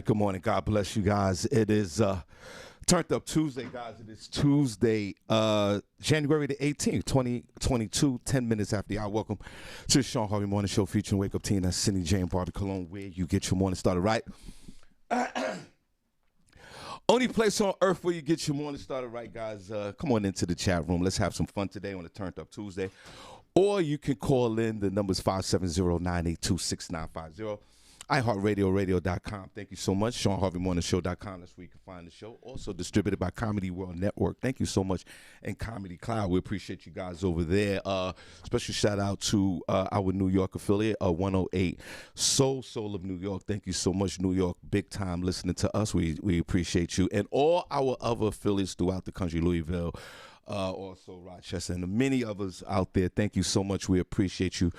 Good morning. God bless you guys. It is Turned Up Tuesday, guys. It is Tuesday, January the 18th, 2022, 10 minutes after the hour. Welcome to the Shawn Harvey Morning Show featuring Wake Up Team. That's Senny, J, and Barbi Cologne, where you get your morning started right. Only place on earth where you get your morning started right, guys. Come on into the chat room. Let's have some fun today on the Turned Up Tuesday. Or you can call in. The number's 570-982-6950. iHeartRadio.com. Thank you so much. ShawnHarveyMorningShow.com. That's where you can find the show. Also distributed by Comedy World Network. Thank you so much. And Comedy Cloud. We appreciate you guys over there. Special shout out to our New York affiliate, 108 Soul of New York. Thank you so much, New York. Big time listening to us. We appreciate you. And all our other affiliates throughout the country, Louisville, also Rochester, and the many others out there. Thank you so much. We appreciate you.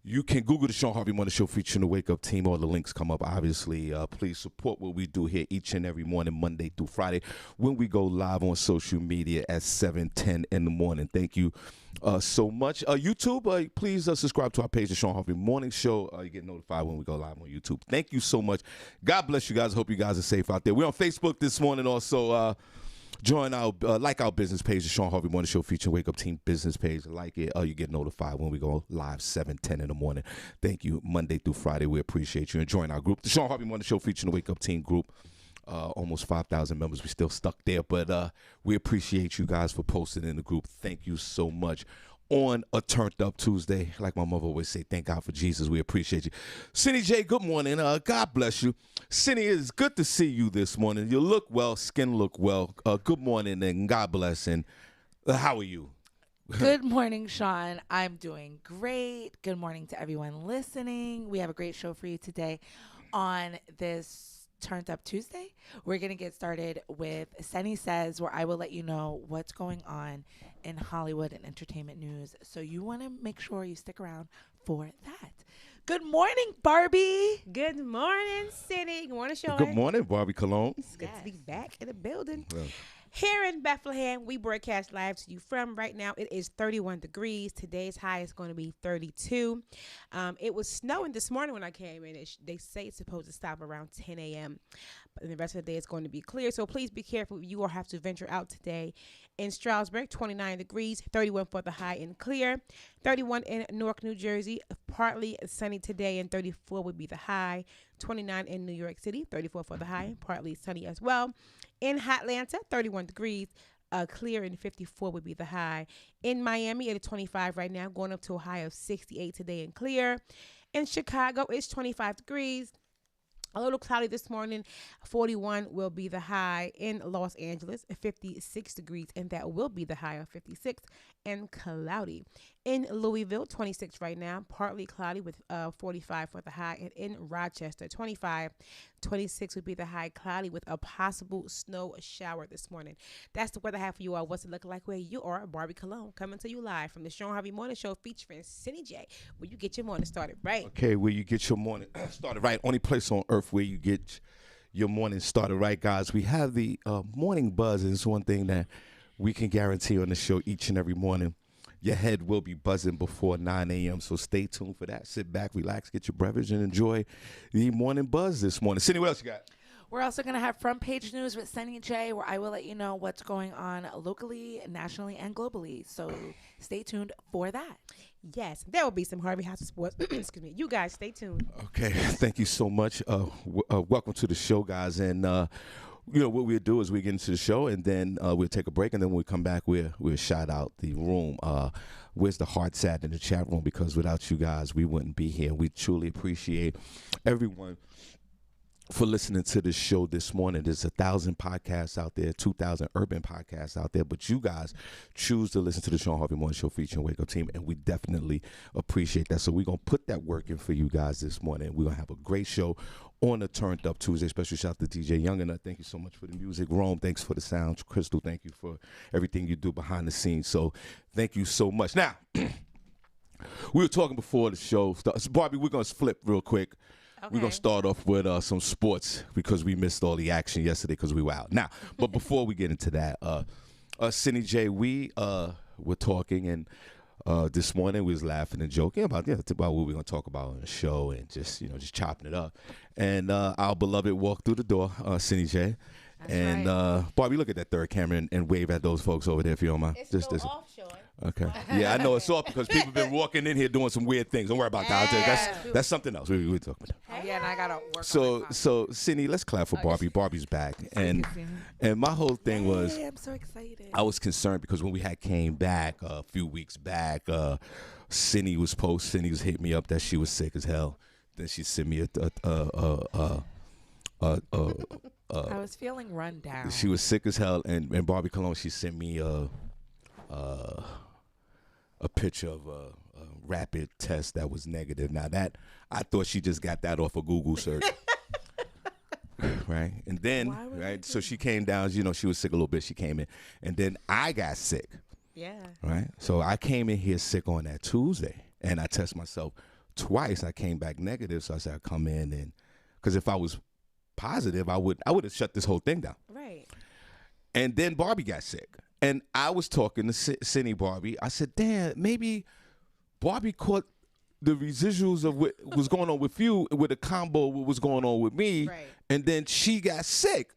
You can Google the Shawn Harvey Morning Show featuring the Wake Up Team. All the links come up, obviously. Please support what we do here each and every morning, Monday through Friday, when we go live on social media at 7:10 in the morning. Thank you so much. YouTube, please subscribe to our page, the Shawn Harvey Morning Show. You get notified when we go live on YouTube. Thank you so much. God bless you guys. I hope you guys are safe out there. We're on Facebook this morning also. Join our our business page, the Shawn Harvey Morning Show featuring Wake Up Team business page. Like it, you get notified when we go live 7:10 in the morning. Thank you. Monday through Friday, we appreciate you. And join our group, the Shawn Harvey Morning Show featuring the Wake Up Team group. Almost 5,000 members. We still stuck there, but we appreciate you guys for posting in the group. Thank you so much. On a Turned Up Tuesday, like my mother always say, thank God for Jesus. We appreciate you. Senny J, good morning. God bless you. Senny, it's good to see you this morning. You look well, skin look well. Good morning and God bless. And how are you? Good morning, Shawn. I'm doing great. Good morning to everyone listening. We have a great show for you today on this Turned Up Tuesday. We're going to get started with Senny Says, where I will let you know what's going on in Hollywood and entertainment news. So you want to make sure you stick around for that. Good morning, Barbi. Good morning, Senny. Good morning, Shawn. Good morning, Barbi Cologne. It's good to be back in the building. Well, Here in Bethlehem, we broadcast live to you from right now. It is 31 degrees. Today's high is going to be 32. It was snowing this morning when I came in. They say it's supposed to stop around 10 a.m. But the rest of the day it's going to be clear. So please be careful. You will have to venture out today. In Stroudsburg, 29 degrees, 31 for the high and clear. 31 in Newark, New Jersey, partly sunny today, and 34 would be the high. 29 in New York City, 34 for the high, partly sunny as well. In Atlanta, 31 degrees, clear, and 54 would be the high. In Miami, it is 25 right now, going up to a high of 68 today and clear. In Chicago, it's 25 degrees. A little cloudy this morning. 41 will be the high. In Los Angeles, 56 degrees, and that will be the high of 56 and cloudy. In Louisville, 26 right now, partly cloudy with 45 for the high. And in Rochester, 25, 26 would be the high, cloudy with a possible snow shower this morning. That's the weather I have for you all. What's it looking like where you are? Barbi Cologne coming to you live from the Shawn Harvey Morning Show featuring Senny J, where you get your morning started right. Okay, where you get your morning started right. Only place on earth where you get your morning started right, guys. We have the morning buzz, and it's one thing that we can guarantee on the show each and every morning. Your head will be buzzing before 9 a.m., so stay tuned for that. Sit back, relax, get your beverage, and enjoy the morning buzz this morning. Senny, what else you got? We're also going to have front page news with Senny J, where I will let you know what's going on locally, nationally, and globally. So stay tuned for that. Yes, there will be some Harvey House of Sports. Excuse me. You guys stay tuned. Okay, thank you so much. Welcome to the show, guys. And what we'll do is we get into the show, and then we'll take a break, and then when we come back, we'll shout out the room. Where's the heart at in the chat room? Because without you guys, we wouldn't be here. We truly appreciate everyone for listening to this show this morning. There's 1,000 podcasts out there, 2,000 urban podcasts out there, but you guys choose to listen to the Shawn Harvey Morning Show featuring Wake Up Team, and we definitely appreciate that. So we're going to put that work in for you guys this morning. We're going to have a great show on the Turned Up Tuesday. Special shout out to DJ Young and thank you so much for the music. Rome, thanks for the sound. Crystal, thank you for everything you do behind the scenes. So thank you so much. Now, we were talking before the show. So Barbi, we're going to flip real quick. Okay. We're going to start off with some sports because we missed all the action yesterday because we were out. Now, but before we get into that, Senny J, we were talking, and This morning we was laughing and joking about about what we're gonna talk about on the show and just just chopping it up. And our beloved walked through the door, Senny J. That's And right. Barbie, look at that third camera and wave at those folks over there if you don't mind. It's still off, Shawn. Okay. Yeah, I know it's off because people been walking in here doing some weird things. Don't worry about that. That's something else. We talk about that. Yeah, and I gotta work. So Senny, let's clap for Barbie. Barbie's back, and my whole thing was I'm so excited. I was concerned because when we had came back a few weeks back, Senny was hitting me up that she was sick as hell. Then she sent me I was feeling run down. she was sick as hell, and Barbie Cologne, she sent me a picture of a rapid test that was negative. Now that I thought she just got that off a Google search. Right. And then so she came down, she was sick a little bit. She came in. And then I got sick. Yeah. Right. So I came in here sick on that Tuesday and I tested myself twice. I came back negative. So I said I'd come in and because if I was positive, I would have shut this whole thing down. Right. And then Barbie got sick. And I was talking to Senny Barbie. I said, damn, maybe Barbie caught the residuals of what was going on with you with a combo of what was going on with me. Right. And then she got sick.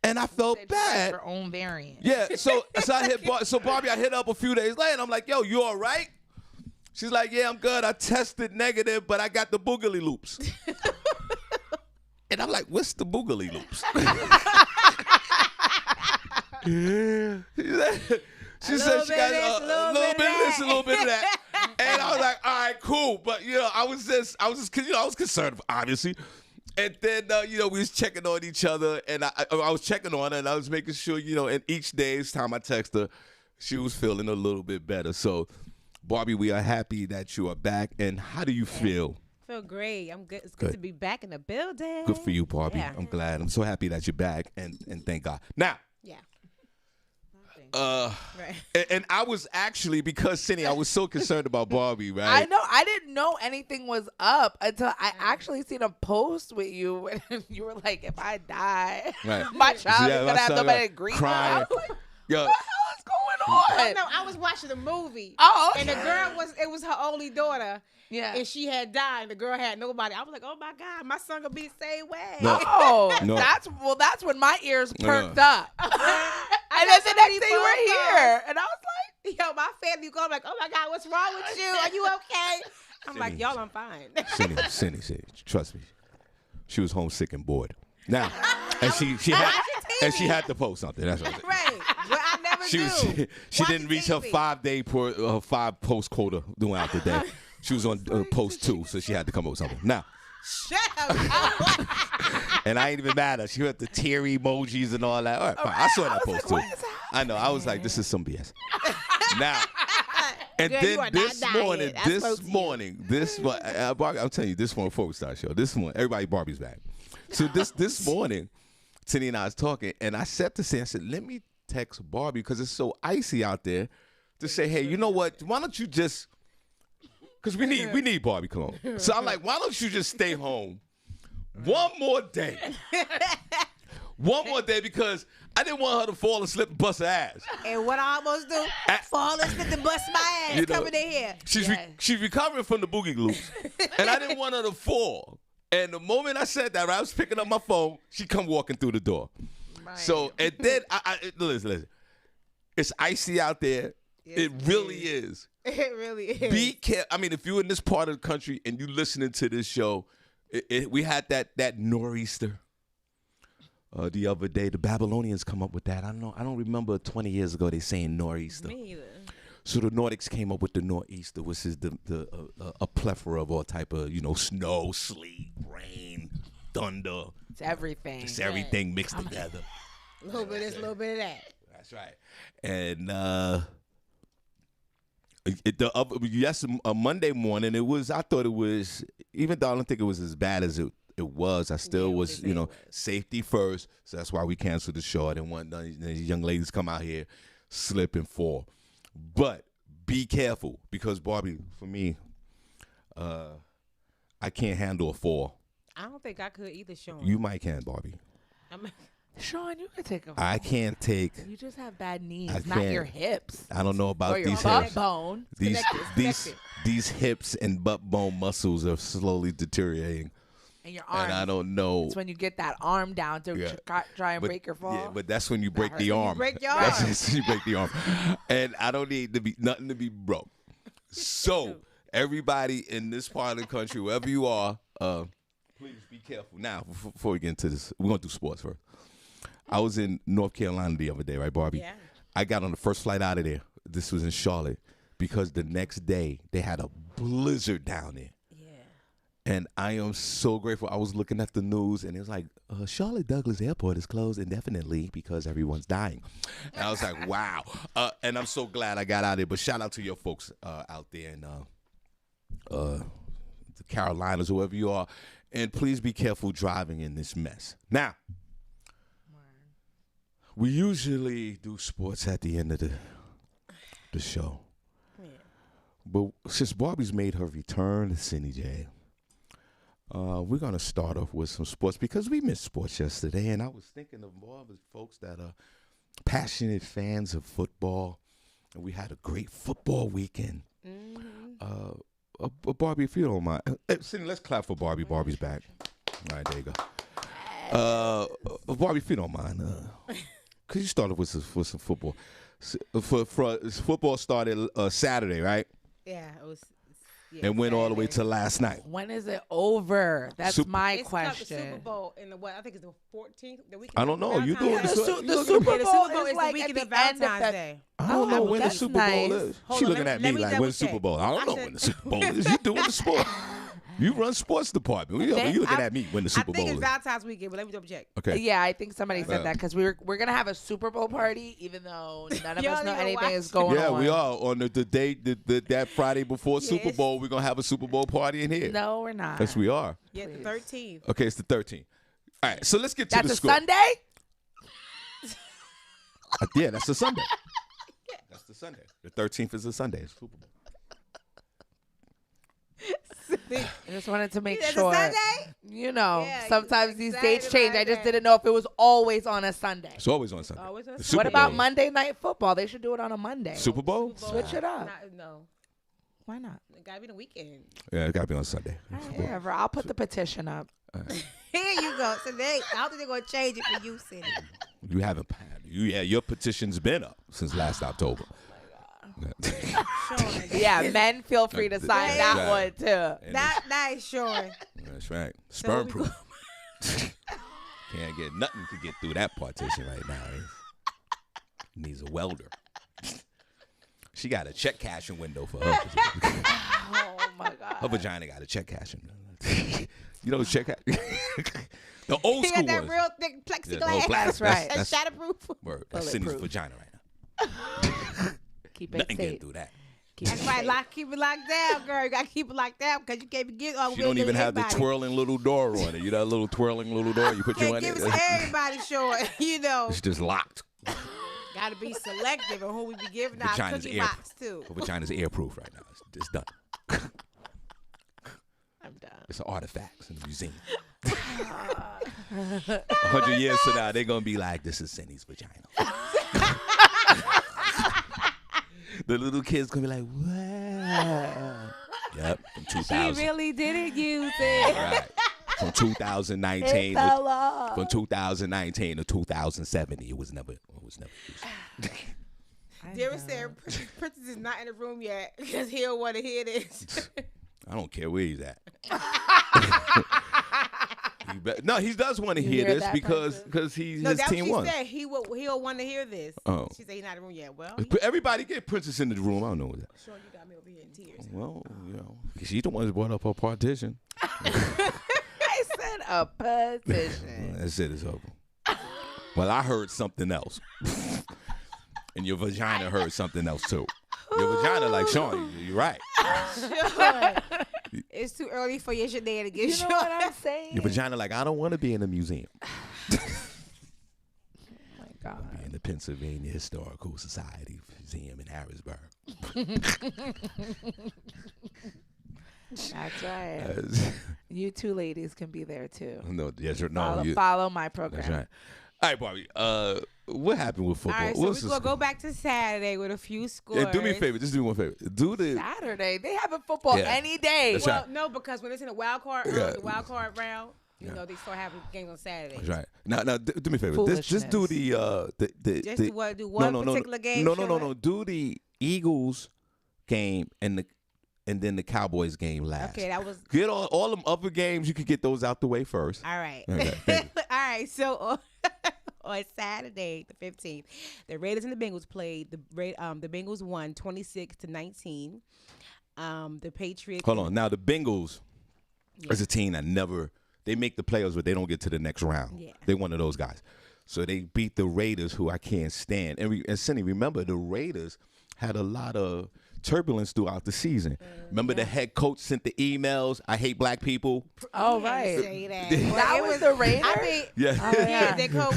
And I felt bad. Her own variant. Yeah, so I hit Barbie, I hit up a few days later. And I'm like, yo, you all right? She's like, yeah, I'm good. I tested negative, but I got the boogly loops. And I'm like, what's the boogly loops? She said she got a little bit of this, a little bit of that. And I was like, all right, cool. But I was just I was concerned, obviously. And then we was checking on each other, and I was checking on her, and I was making sure, and each day's time I text her, she was feeling a little bit better. So, Barbie, we are happy that you are back. And how do you feel? Feel great. I'm good. It's good to be back in the building. Good for you, Barbie. Yeah. I'm glad. I'm so happy that you're back, and thank God. Now. Yeah. Right. And I was actually, because Senny, I was so concerned about Barbie, right? I know. I didn't know anything was up until I actually seen a post with you, and you were like, "If I die, Right. my child Yeah, is my gonna have son nobody got to grieve." crying. I was like, Yo, "What the hell is going on?" Oh, no, I was watching the movie. Oh, okay. And the girl was her only daughter. Yeah. And she had died. And the girl had nobody. I was like, oh my God, my son gonna be the same way. No. Oh, No. that's when my ears perked up. And I then got the so next many day you were phone calls. here, and I was like, Yo, my family go like, oh my God, what's wrong with you? Are you okay? I'm like, y'all, I'm fine. Senny, trust me, she was homesick and bored. Now, and she had to post something. That's what I'm saying. Right. Well, I never do. She didn't reach her 5 post quota throughout the day. She was on post 2, so she had to come up with something. Now, Shut up. and I ain't even mad at her. She had the teary emojis and all that. All right, fine. I saw that post too. what is I know. I was like, this is some BS. Now, and Girl, you then are this not dying. morning, I spoke to you. Barbie, I'm telling you, this morning before we start the show, this morning, everybody, Barbie's back. So this morning, Senny and I was talking, and I said to Senny, I said, let me text Barbie because it's so icy out there to say, hey, you know what? Why don't you just, because we need Barbie cologne. So I'm like, why don't you just stay home one more day? One more day, because I didn't want her to fall and slip and bust her ass. And what I almost do, fall and slip and bust my ass coming in here. She's recovering from the boogie loops, and I didn't want her to fall. And the moment I said that, I was picking up my phone. She come walking through the door. Right. So, and then listen. It's icy out there. Yes, it really is. It really is. Be careful. I mean, if you're in this part of the country and you listening to this show, we had that nor'easter the other day. The Babylonians come up with that. I don't remember 20 years ago they saying nor'easter. Me either. So the Nordics came up with the nor'easter, which is a plethora of all type of snow, sleet, rain, thunder. It's everything. It's everything mixed together. A little bit of this, a little bit of that. That's right. And a Monday morning, I thought it was, even though I don't think it was as bad as it was, I still was, safety first. So that's why we canceled the show. I didn't want these young ladies come out here, slip and fall. But be careful, because Barbie, for me, I can't handle a fall. I don't think I could either, Shawn. You might can, Barbie. Sean, you can take a I can't take. You just have bad knees, I not can't. your hips. I don't know about Or your these butt hips. bone. These hips and butt bone muscles are slowly deteriorating, And your arm. and I don't know. It's when you get that arm down to try and break your fall. Yeah, but that's when you break the When you arm. break your That's arm. when you break the arm, and I don't need to be nothing to be broke. So everybody in this part of the country, wherever you are, please be careful. Now, before we get into this, we're gonna do sports first. I was in North Carolina the other day, right, Barbie? Yeah. I got on the first flight out of there. This was in Charlotte because the next day they had a blizzard down there. Yeah. And I am so grateful. I was looking at the news, and it was like, Charlotte Douglas Airport is closed indefinitely because everyone's dying. And I was like, wow. And I'm so glad I got out of there. But shout out to your folks out there in the Carolinas, whoever you are. And please be careful driving in this mess. Now, we usually do sports at the end of the show. Yeah. But since Barbie's made her return to Senny J, we're going to start off with some sports because we missed sports yesterday. And I was thinking of all the folks that are passionate fans of football. And we had a great football weekend. Barbie, if you don't mind. Senny, let's clap for Barbie. Barbie's back. All right, there you go. Barbie, if you don't mind. Because you started with some football. Football started Saturday, right? Yeah, it was. Yeah, And went all the way Saturday. to last night. When is it over? That's my It's called the question. Super Bowl in the what? I think it's the 14th. The weekend. I don't know. You doing Valentine's the Day. Su- The Super Yeah, the Bowl Super Bowl is is like the weekend at of the end of Valentine's Feb- Day. I don't know when the that's Super nice. Bowl is. Hold She on, looking let at me me like, double when's the Super check. Bowl? I don't know when the Super Bowl is. You doing the sport. You run sports department. You looking at me when the Super I Bowl think it's is. Valentine's weekend, but let me double check. Okay. Yeah, I think somebody said that because we're gonna have a Super Bowl party, even though none of You us don't know even anything watch is it. going Yeah, on. we are on the day that Friday before Super Yes. Bowl. We're gonna have a Super Bowl party in here. No, we're not. Yes, we are. Yeah, the 13th. Okay, it's the 13th. All right, so let's get to That's the a score. Sunday. Yeah, that's the Sunday. That's the Sunday. The 13th is a Sunday. It's Super Bowl. I just wanted to make It's a sure. Sunday? You know, Yeah, sometimes you're these excited dates change. about I just that. didn't know if it was always on a Sunday. It's always on Sunday. Always on The Sunday. Super What about Bowl. Monday Night Football? They should do it on a Monday. Super Bowl? Switch it up. No, Why not? it gotta be the weekend. Yeah, it got to be on Sunday. Whatever. I'll put the petition up. Here you go. So I don't think they're gonna change it for you, Senny. You haven't. Your petition's been up since last October. Sean, Yeah, men feel free to sign Yeah, that one too. And that is Sean. that's right. So Sperm we proof. Can't get nothing to get through that partition right now. It needs a welder. She got a check cashing window for her. Oh my god. Her vagina got a check cashing. You know, check cash. The old He school got that ones. real thick Yeah, plexiglass. That's right. That's shatterproof. Word. That's Cindy's Bulletproof. vagina right now. Keep it Nothing getting safe. through that. Keep it That's right. safe. Keep it locked down, girl. You gotta keep it locked down because you can't be getting all She don't even have the everybody. twirling little door on it. You know that little twirling little door? You put your Can't money give in it it. to everybody, Sean. You know, It's just locked. gotta be selective on who we be giving our Vagina's cookie air. box to. Her vagina's airproof right now. It's done. I'm done. It's an artifact in the museum. 100 years from now, they're going to be like, this is Senny's vagina. The little kids going to be like, wow. Yep, from 2000. She really didn't use it. Right. From 2019. It fell off. From 2019 to 2070, it was never used. Derek said Princess is not in the room yet because he don't want to hear this. I don't care where he's at. No, he does want to hear hear this that, because his that's team what won. she said. He'll want to hear this. Oh. She said he's not in the room yet. Well, Everybody get Princess in the room. I don't know what that. Sean, you got me over here in tears. Well, you know, she's the one that brought up her partition. I said a petition. That's it. It's over. Well, I heard something else, and your vagina heard something else too. Your vagina, like Sean, you're right. Sean, it's too early for your shenanigans. You know Sean. what I'm saying? Your vagina, like, I don't want to be in a museum. Oh my God. Be in the Pennsylvania Historical Society Museum in Harrisburg. That's right. You two ladies can be there too. No, yes or no. Follow my program. That's right. All right, Barbie. What happened with football? All right, so What's we're the going to go back to Saturday with a few scores. Yeah, do me a favor. Just do me one favor. Do the Saturday. They have a football Yeah. any day. That's Well, right. no, because when it's in the wild card, Yeah. the wild card round, you Yeah. know, they start having games on Saturday. That's right. Now, do me a favor. Just do the Just the do one particular game. No. Do the Eagles game and then the Cowboys game last. Okay, that was Get all them other games. You could get those out the way first. all right. Okay, thank you. All right, so on Saturday, the 15th, the Raiders and the Bengals played. The Bengals won 26-19. The Patriots. Hold on. Now the Bengals is a team that they make the playoffs, but they don't get to the next round. Yeah. They're one of those guys. So they beat the Raiders, who I can't stand. And Senny, remember the Raiders had a lot of turbulence throughout the season. Remember the head coach sent the emails, "I hate black people." Oh, You can't right. say that. That It was the Raiders? I mean, Yeah. yeah, they coach.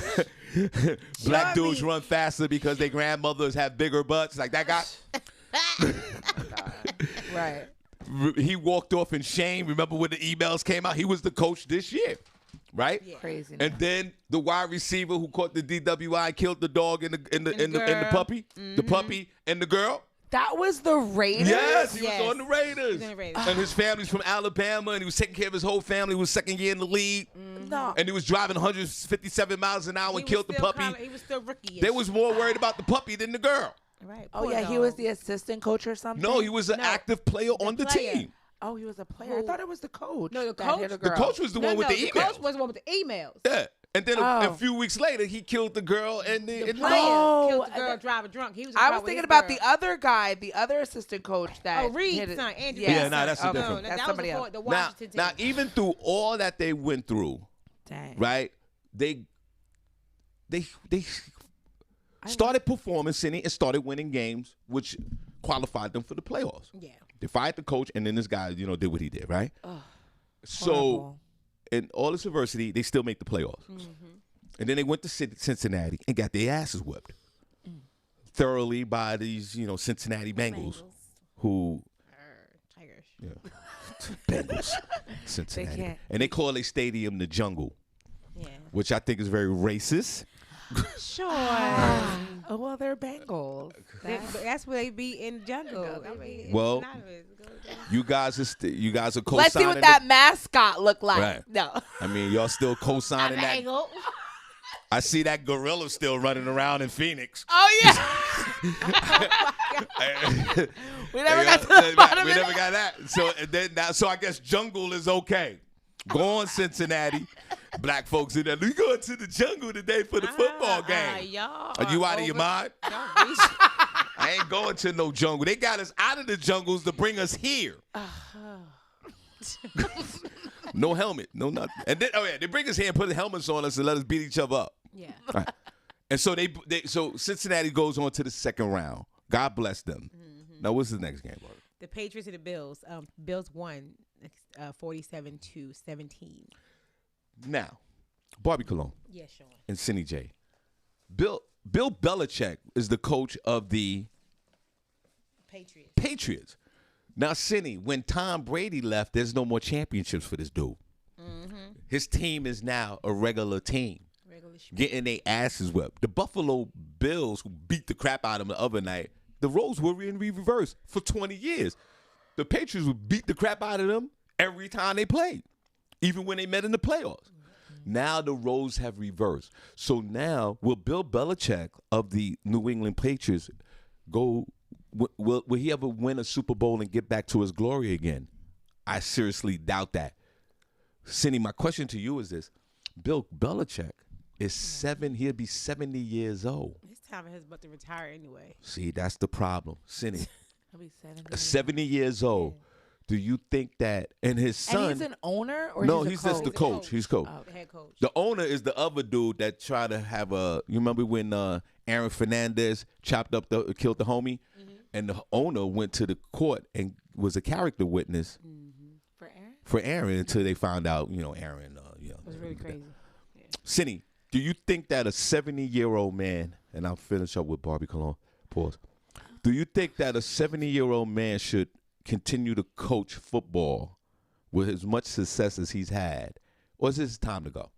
Black Sure dudes me. run faster because their grandmothers have bigger butts. Like that guy. Right. He walked off in shame. Remember when the emails came out? He was the coach this year, right? Yeah. Crazy. And then the wide receiver who caught the DWI killed the dog and the girl. puppy, the puppy and the girl. That was the Raiders? Yes, he Yes. was on the Raiders. He was on the Raiders. And his family's from Alabama, and he was taking care of his whole family. He was second year in the league, No. and he was driving 157 miles an hour He and was killed the still puppy. he was still rookie. They was more worried about the puppy than the girl. right. Oh, poor yeah, he dog. was the assistant coach or something? No, he was an No, active player on the player. team. Oh, he was a player. I thought it was the coach. No, the that coach- hit a The girl. coach was the one with the The emails. coach was the one with the emails. Yeah. And then Oh. a few weeks later, he killed the girl and The and player No, killed the and girl then- driving drunk. He was. I was with thinking his about girl. the other guy, the other assistant coach that Oh, Reed's hit it. son, Andrew. Yeah, Yeah, nah, that's a okay. different- No, That's that somebody was else. before the now, Washington now, team. even through all that they went through, Dang. right? They started performing, Senny, and started winning games, which qualified them for the playoffs. Yeah. They fired the coach, and then this guy, did what he did, right? So, Horrible. in all this adversity, they still make the playoffs. And then they went to Cincinnati and got their asses whipped thoroughly by these, Cincinnati Bengals, who Tigers. Bengals, Cincinnati, can't- and they call their stadium the Jungle, Yeah. which I think is very racist. Sure. Oh, well, they're Bengals. That's where they be in the jungle. I mean, it's Well, synonymous. You guys are co-signing. Let's see what that mascot look like. Right. No. I mean, y'all still co-signing that. Angle. I see that gorilla still running around in Phoenix. Oh, yeah. We never got to the bottom We of never it. got that. So I guess jungle is okay. Go on, Cincinnati. Black folks in there. We going to the jungle today for the football game. Y'all Are you out of your mind? I ain't going to no jungle. They got us out of the jungles to bring us here. No helmet, no nothing. And then, they bring us here and put the helmets on us and let us beat each other up. Yeah. Right. And so so Cincinnati goes on to the second round. God bless them. Now, what's the next game, Barbie? The Patriots and the Bills. Bills won 47-17. Now, Barbie Cologne Yeah, Sean. and Senny J. Bill Belichick is the coach of the Patriots. Patriots. Now, Senny, when Tom Brady left, there's no more championships for this dude. His team is now a regular team, Regular getting their asses whipped. The Buffalo Bills, who beat the crap out of them the other night, the roles were in reverse for 20 years. The Patriots would beat the crap out of them every time they played, even when they met in the playoffs. Now the roles have reversed. So now, will Bill Belichick of the New England Patriots go? Will he ever win a Super Bowl and get back to his glory again? I seriously doubt that. Senny, my question to you is this: Bill Belichick is he'll be 70 years old. This time is about to retire anyway. See, that's the problem. Senny, He'll be 70. 70 years old. Do you think that, and his son? And he's an owner or no, he's he's a just the coach? coach. He's coach. Oh. The head coach. The owner is the other dude that tried to have a. You remember when Aaron Fernandez killed the homie, and the owner went to the court and was a character witness For Aaron? for Aaron until they found out, Aaron. It was really crazy. Cindy, do you think that a 70-year-old man, and I'll finish up with Barbie Cologne, pause. Do you think that a 70-year-old man should continue to coach football with as much success as he's had, or is it time to go?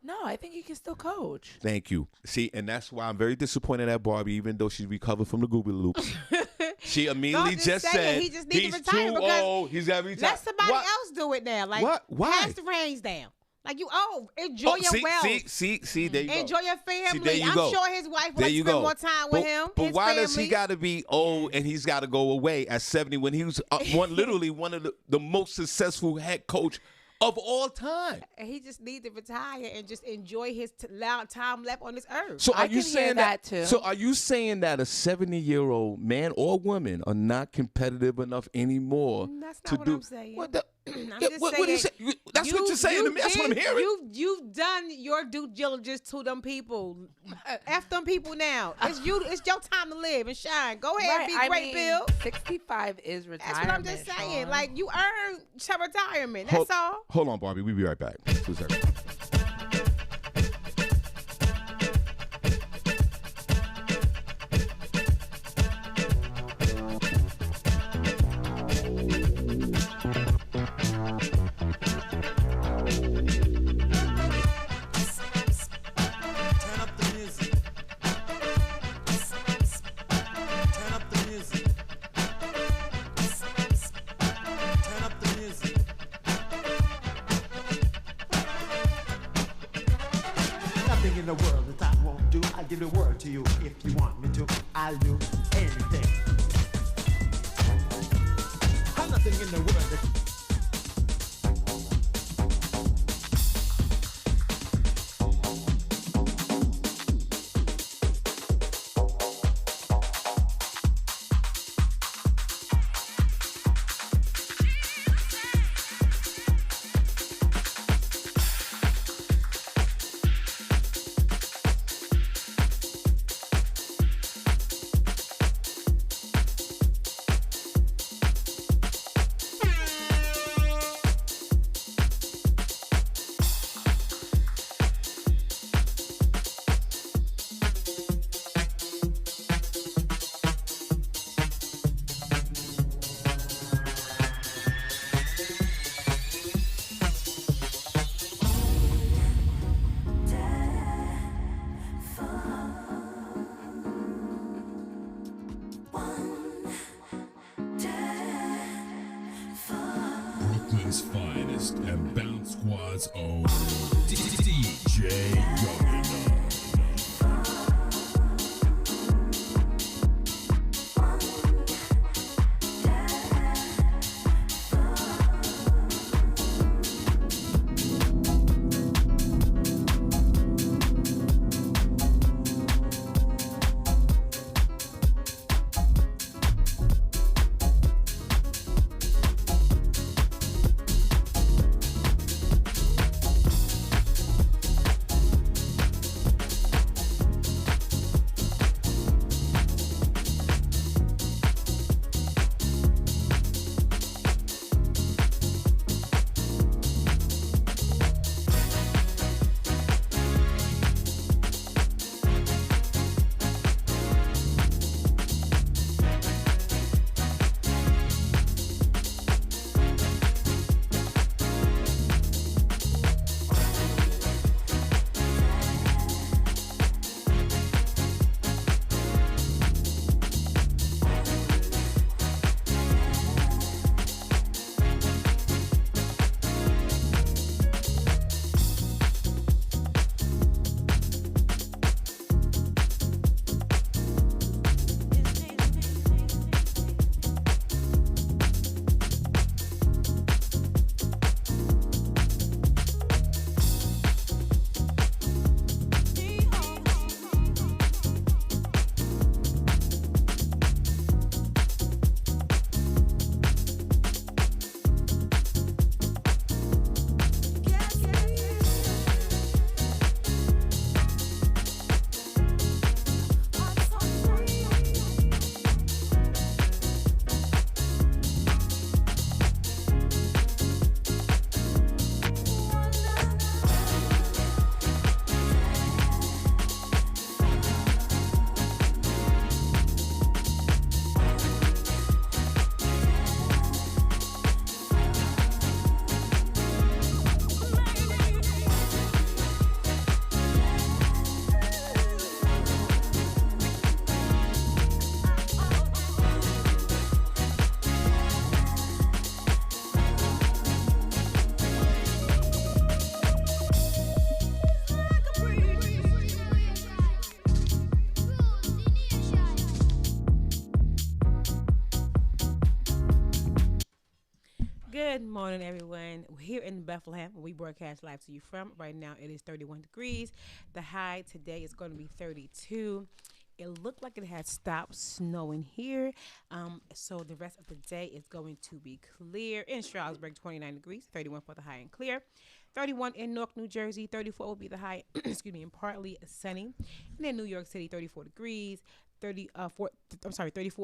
No, I think he can still coach. Thank you. See, and that's why I'm very disappointed at Barbi, even though she's recovered from the Google loops. She immediately just said he just needs he's to retire too old. He's got to retire. Let somebody else do it now. Like, what? Why? Pass the reins down. Like, enjoy your wealth. See, there you go. Enjoy your family. See, there you I'm go. sure his wife There wants you to spend go. more time with him. But his why family. does he got to be old and he's got to go away at 70 when he was literally one of the most successful head coach of all time? He just needs to retire and just enjoy his time left on this earth. So I can hear that too. So are you saying that a 70-year-old man or woman are not competitive enough anymore That's to not what do? I'm saying. What the, I'm yeah, just what are you saying, saying? That's what you're saying to me. That's what I'm hearing. You've done your due diligence to them people. F them people now. It's your time to live and shine. Go ahead, Right, be great, Bill. 65 is retirement. That's what I'm just saying. Sean. Like, you earned your retirement. That's all. Hold on, Barbi. We'll be right back. 2 seconds. Nothing in the world that I won't do. I give the word to you. If you want me to, I'll do anything. Nothing in the world that Brooklyn's finest and Bounce Squad's own DJ Youngin. Good morning, everyone. We're here in Bethlehem, where we broadcast live to you from. Right now, it is 31 degrees. The high today is going to be 32. It looked like it had stopped snowing here. So the rest of the day is going to be clear. In Stroudsburg, 29 degrees, 31 for the high and clear. 31 in Newark, New Jersey, 34 will be the high, and partly sunny. And in New York City, 34 degrees. 34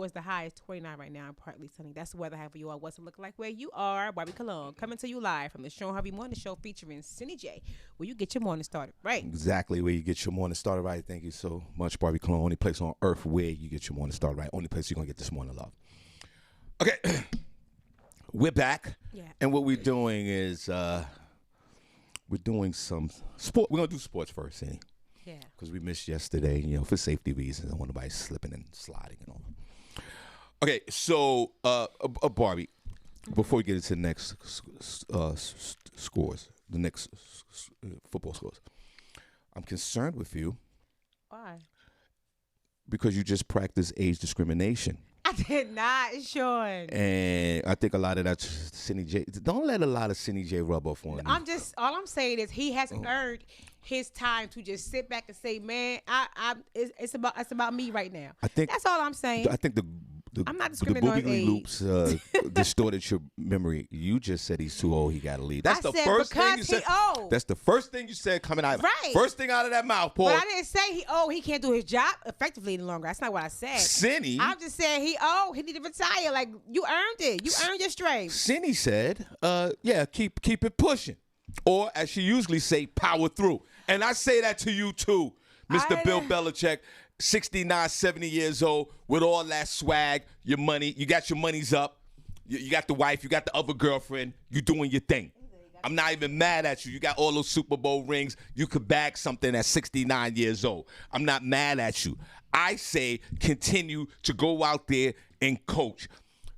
is the high. It's 29 right now and partly sunny. That's the weather I have for you all. What's it look like where you are? Barbi Cologne coming to you live from the Shawn Harvey Morning Show featuring Senny J, where you get your morning started right. Exactly where you get your morning started right. Thank you so much, Barbi Cologne. Only place on earth where you get your morning started right. Only place you're going to get this morning love. Okay. We're back. Yeah. And what we're doing is we're doing some sport. We're going to do sports first, Senny. Yeah. Because we missed yesterday, for safety reasons. I don't want nobody slipping and sliding and all. Okay, so, Barbi, before we get into the next scores, the next football scores, I'm concerned with you. Why? Because you just practiced age discrimination. I did not, Shawn. And I think a lot of that Senny J. Don't let a lot of Senny J rub off on you. All I'm saying is he has earned his time to just sit back and say, man, it's about me right now. I think that's all I'm saying. I think I'm not discriminating on Boobie age. Loops distorted your memory. You just said he's too old. He got to leave. That's I the said first thing you because said. he old. That's the first thing you said coming out. Right. First thing out of that mouth, Paul. But I didn't say he old. He can't do his job effectively any longer. That's not what I said. Senny. I'm just saying he old. He need to retire. Like you earned it. You earned your strength. Senny said, "Yeah, keep it pushing," or as she usually say, "Power through." And I say that to you too, Mr. Bill Belichick. 69, 70 years old with all that swag, your money. You got your monies up. You got the wife. You got the other girlfriend. You doing your thing. I'm not even mad at you. You got all those Super Bowl rings. You could bag something at 69 years old. I'm not mad at you. I say continue to go out there and coach.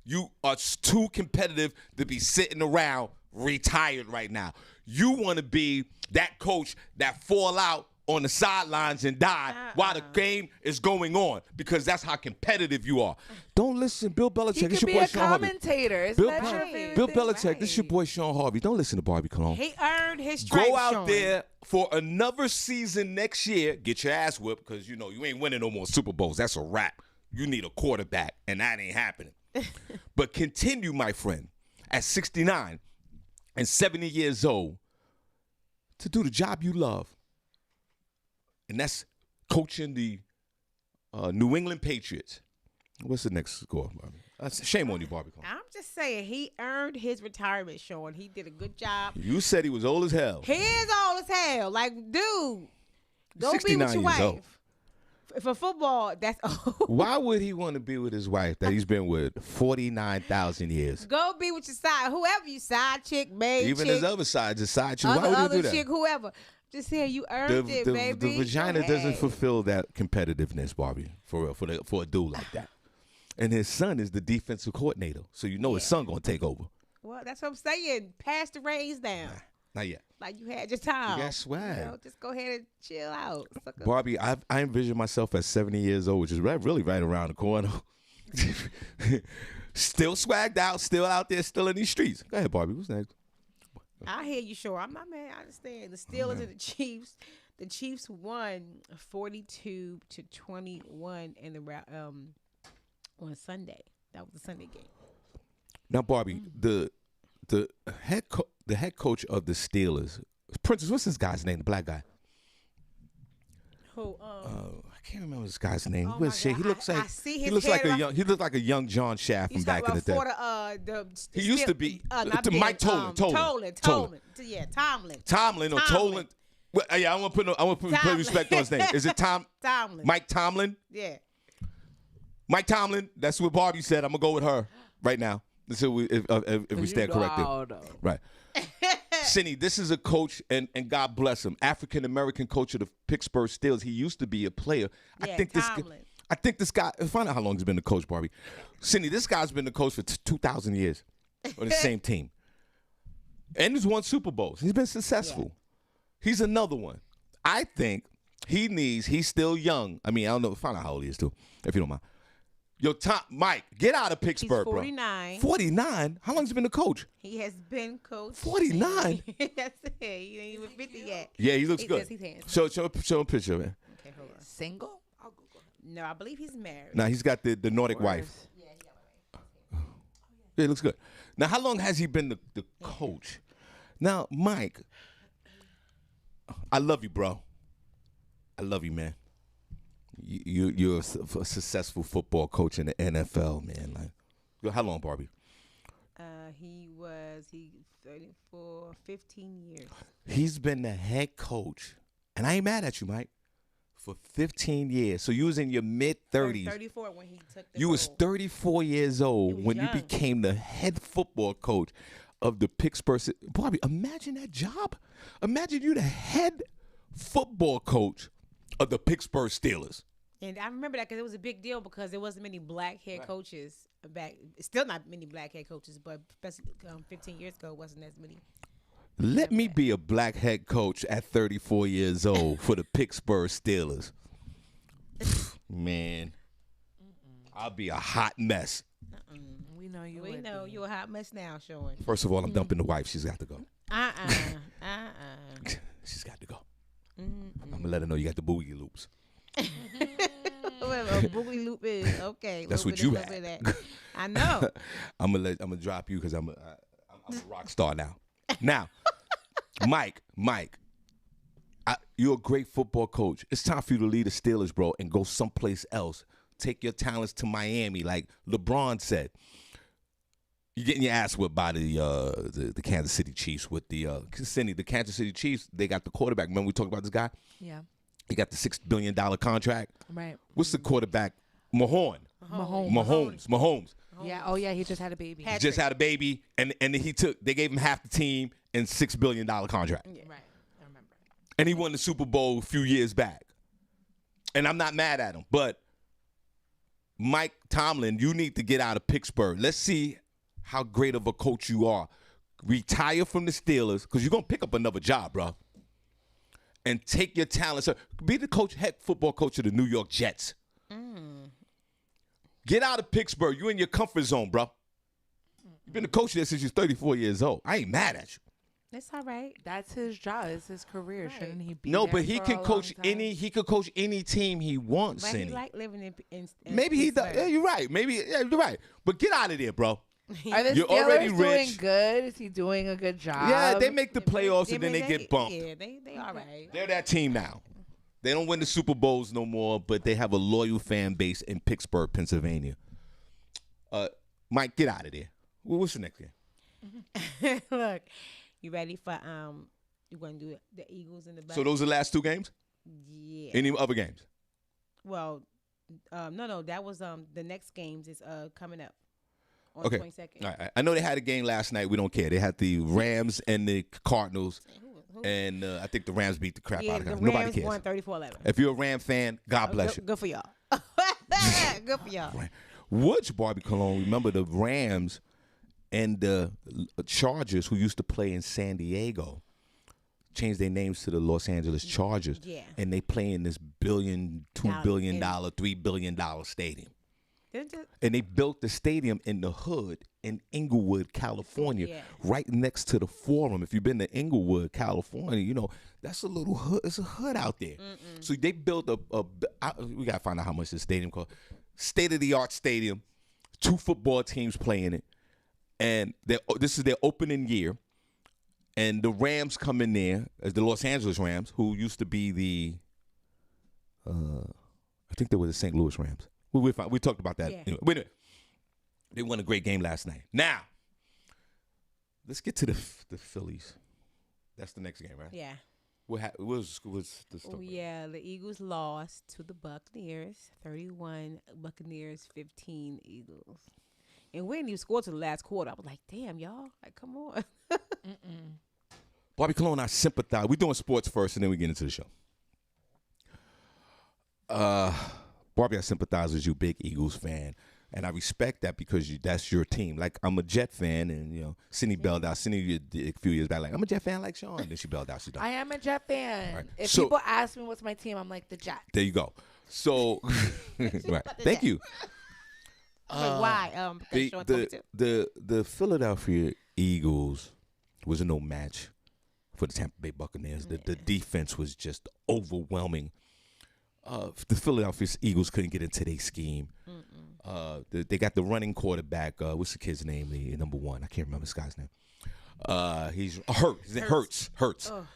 You are too competitive to be sitting around retired right now. You want to be that coach that fall out on the sidelines and die while the game is going on, because that's how competitive you are. Don't listen, Bill Belichick. You This could your be boy a Shawn Harvey. commentator. Isn't Bill, that your favorite Bill thing? Belichick. This your boy Shawn Harvey. Don't listen to Barbi Cologne. He earned his strength. Go out Shawn. there for another season next year. Get your ass whipped, because you ain't winning no more Super Bowls. That's a wrap. You need a quarterback, and that ain't happening. But continue, my friend, at 69 and 70 years old to do the job you love. And that's coaching the New England Patriots. What's the next score, Barbi? Shame on you, Barbi. I'm just saying he earned his retirement, Shawn. He did a good job. You said he was old as hell. He is old as hell. Like, dude, go be 69 with your years old. wife. For football, that's old. Why would he want to be with his wife that he's been with 49,000 years? Go be with your side, whoever you side chick, maid Even chick, his other side, his side chick. Why would he other do that? chick, whoever. Just saying, you earned it, baby. The vagina Hey. doesn't fulfill that competitiveness, Barbi, for a dude like that. And his son is the defensive coordinator, so his son gonna take over. Well, that's what I'm saying. Pass the reins down. Not yet. Like you had your time. You got swag. Just go ahead and chill out. Sucker. Barbi, I envision myself at 70 years old, which is really right around the corner. Still swagged out, still out there, still in these streets. Go ahead, Barbi. What's next? I hear you, sure. I'm not mad. I understand. The Steelers and the Chiefs. The Chiefs won 42-21 in the on Sunday. That was the Sunday game. Now, Barbi, the head coach of the Steelers, Princess. What's this guy's name? The black guy. Who? I can't remember this guy's name. Oh my God. He looks like I see his he looks head like a around- young. He looks like a young John Shaft from back in the day. He used to be Mike Tolan. Yeah, Tomlin. Tomlin or Tolan. Well, yeah, I want to put respect on his name. Is it Tomlin. Mike Tomlin? Yeah. Mike Tomlin. That's what Barbi said. I'm gonna go with her right now. Let's see if we stand corrected. Right. Senny, this is a coach, and God bless him, African American coach of the Pittsburgh Steelers. He used to be a player. Yeah, I think this guy. Find out how long he's been the coach, Barbi. Senny, this guy's been the coach for 2,000 years on the same team, and he's won Super Bowls. He's been successful. Yeah. He's another one. I think he's still young. I mean, I don't know. Find out how old he is too, if you don't mind. Yo, Mike, get out of He's Pittsburgh, 49. bro. 49? How long has he been the coach? He has been coach. 49? That's it. He ain't even 50 yet. Yeah, he looks He good. does, he's handsome. Show a picture, man. Okay, hold on. Single? I'll Google him. No, I believe he's married. Now, he's got the Nordic wife. Yeah, he looks good. Now, how long has he been the coach? Now, Mike, I love you, bro. I love you, man. You're a successful football coach in the NFL, man. Like, how long, Barbi? He 34, 15 years. He's been the head coach, and I ain't mad at you, Mike, for 15 years. So you was in your mid-30s. 34 when he took the You was role. 34 years old was when you young. became the head football coach of the Pittsburgh. Barbi, imagine that job. Imagine you the head football coach of the Pittsburgh Steelers. And I remember that because it was a big deal because there wasn't many black head coaches back. Still not many black head coaches, but especially 15 years ago, wasn't as many. Let me be a black head coach at 34 years old for the Pittsburgh Steelers. Man, I'll be a hot mess. We know you. We would know be. you're a hot mess now, Sean. First of all, I'm dumping the wife. She's got to go. She's got to go. I'm going to let her know you got the boogie loops. Whatever a boogie loop is, okay. That's what you had. I know. I'm gonna drop you because I'm a rock star now. Now, Mike, you're a great football coach. It's time for you to leave the Steelers, bro, and go someplace else. Take your talents to Miami, like LeBron said. You're getting your ass whipped by the Kansas City Chiefs with the Senny. The Kansas City Chiefs, they got the quarterback. Remember we talked about this guy? Yeah. He got the $6 billion contract. Right. What's the quarterback? Mahomes. Yeah. Oh, yeah. He just had a baby. He just had a baby, and they gave him half the team and $6 billion contract. Right. I remember. And he won the Super Bowl a few years back. And I'm not mad at him, but Mike Tomlin, you need to get out of Pittsburgh. Let's see how great of a coach you are. Retire from the Steelers, because you're going to pick up another job, bro. And take your talents. Be the head football coach of the New York Jets. Get out of Pittsburgh. You're in your comfort zone, bro. You've been the coach there since you're 34 years old. I ain't mad at you. It's all right. That's his job. It's his career. Right. Shouldn't he be? No, there but he for can a coach long time? he could coach any team he wants, But Senny. he like living in Maybe he does. Pittsburgh. Yeah, you're right. Mm-hmm. You're right. But get out of there, bro. Are the You're already Steelers doing rich. good? Is he doing a good job? Yeah, they make the playoffs and then they get bumped. Yeah, they all right. They're that team now. They don't win the Super Bowls no more, but they have a loyal fan base in Pittsburgh, Pennsylvania. Mike, get out of there. What's the next game? Look, you ready for you want to do the Eagles and the Bucks? So those are the last two games? Yeah. Any other games? Well, no, that was the next games is coming up on Okay. 22nd. All right. I know they had a game last night. We don't care. They had the Rams and the Cardinals, and I think the Rams beat the crap Yeah, out of the them. Nobody Rams cares. won 34-11. If you're a Ram fan, God bless you. Good for y'all. Good for y'all. Which Barbie Cologne? Remember the Rams and the Chargers, who used to play in San Diego, changed their names to the Los Angeles Chargers. Yeah. And they play in this $2 billion, $3 billion stadium. And they built the stadium in the hood in Inglewood, California, Yeah. right next to the Forum. If you've been to Inglewood, California, you know, that's a little hood. It's a hood out there. So they built we got to find out how much this stadium cost. State-of-the-art stadium, 2 football teams playing it. And this is their opening year. And the Rams come in there as the Los Angeles Rams, who used to be I think they were the St. Louis Rams. We talked about that. Yeah. Anyway, wait a minute. They won a great game last night. Now, let's get to the Phillies. That's the next game, right? Yeah. What was the story? Oh, yeah. The Eagles lost to the Buccaneers, 31 Buccaneers, 15 Eagles. And we didn't even score to the last quarter. I was like, damn, y'all. Like, come on. Barbie Cologne, I sympathize. We're doing sports first, and then we get into the show. Barbie, I sympathize with you, big Eagles fan. And I respect that because that's your team. Like, I'm a Jet fan, and, you know, Senny bailed out. Senny did a few years back, like, I'm a Jet fan like Shawn. Then she bailed out. She's done. I am a Jet fan. Right. If So- people ask me what's my team, I'm like the Jets. There you go. So, right. Thank you. Why? Because Shawn told me to. The Philadelphia Eagles was no match for the Tampa Bay Buccaneers. The defense was just overwhelming. The Philadelphia Eagles couldn't get into their scheme. They got the running quarterback. What's the kid's name? The number one. I can't remember this guy's name. He's Hurts. Oh.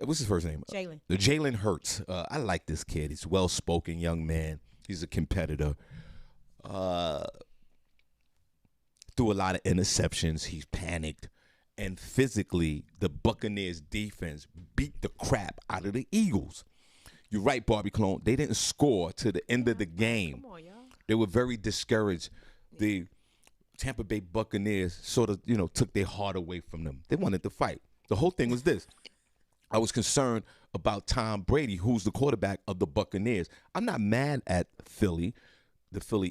What's his first name? Jalen. Jalen Hurts. I like this kid. He's a well-spoken young man. He's a competitor. Threw a lot of interceptions. He's panicked. And physically, the Buccaneers defense beat the crap out of the Eagles. You're right, Barbi Clone. They didn't score to the end of the game. Come on, y'all. They were very discouraged. The Tampa Bay Buccaneers sort of, took their heart away from them. They wanted to fight. The whole thing was this. I was concerned about Tom Brady, who's the quarterback of the Buccaneers. I'm not mad at the Philly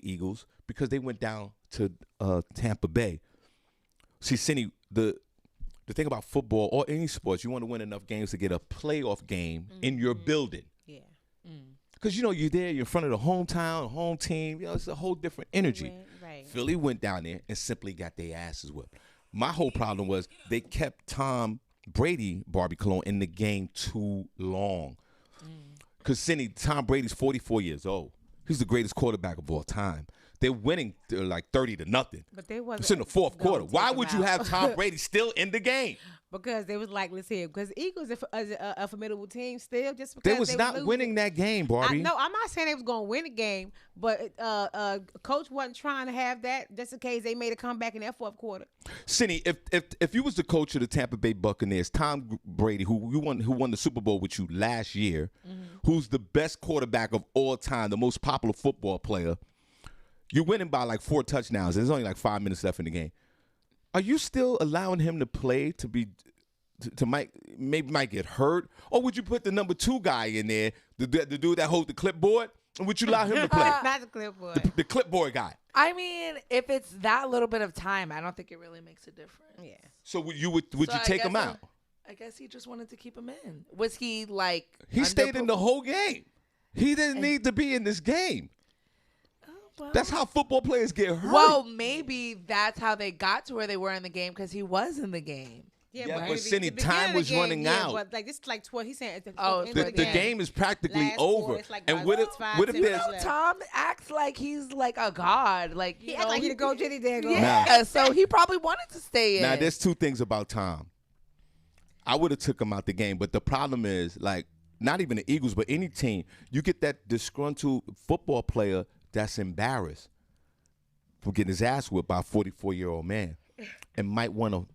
Eagles, because they went down to Tampa Bay. See, Senny, the thing about football or any sports, you want to win enough games to get a playoff game in your building. Yeah. Because, you're there, you're in front of the hometown, home team. It's a whole different energy. Right. Philly went down there and simply got their asses whipped. My whole problem was they kept Tom Brady, Barbi Cologne, in the game too long. Because, Senny, Tom Brady's 44 years old. He's the greatest quarterback of all time. They're winning like 30-0. But they wasn't. It's in the fourth quarter. Why would you have Tom Brady still in the game? Because they was like, let's see, because the Eagles are a formidable team still. Just because They was not winning that game, Barbi. No, I'm not saying they was going to win a game, but coach wasn't trying to have that just in case they made a comeback in that fourth quarter. Senny, if you was the coach of the Tampa Bay Buccaneers, Tom Brady, who won the Super Bowl with you last year, who's the best quarterback of all time, the most popular football player, you're winning by like 4 touchdowns. There's only like 5 minutes left in the game. Are you still allowing him to play maybe might get hurt? Or would you put the number 2 guy in there, the dude that holds the clipboard? And would you allow him to play? Not the clipboard. The clipboard guy. I mean, if it's that little bit of time, I don't think it really makes a difference. Yeah. So would you take him out? I guess he just wanted to keep him in. Was he like? He stayed in the whole game. He didn't need to be in this game. Well, that's how football players get hurt. Well, maybe that's how they got to where they were in the game, because he was in the game. Yeah, but Senny, time was running out. But like this, like 12. He's saying the game is practically over. Like and what if Tom acts like he's like a god, like he acts like he the go Jenny there. Yeah, so he probably wanted to stay in. Now, there's 2 things about Tom. I would have took him out the game, but the problem is, like, not even the Eagles, but any team, you get that disgruntled football player that's embarrassed from getting his ass whipped by a 44-year-old man, and might want to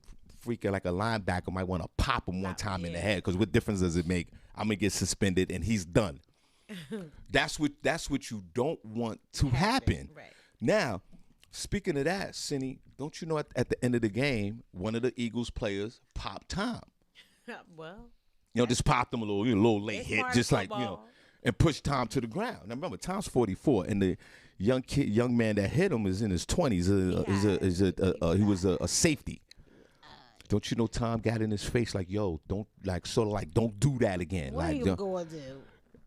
freaking like a linebacker might want to pop him one time in the head, because what difference does it make? I'm gonna get suspended and he's done. That's what you don't want to happen. Right. Now, speaking of that, Senny, don't you know at the end of the game, one of the Eagles players popped Tom. Well, just popped him a little late hit, just like and pushed Tom to the ground. Now remember, Tom's 44, and the young man that hit him is in his 20s. He was a safety. Don't you know Tom got in his face like, yo, don't don't do that again. What like, are you going to do?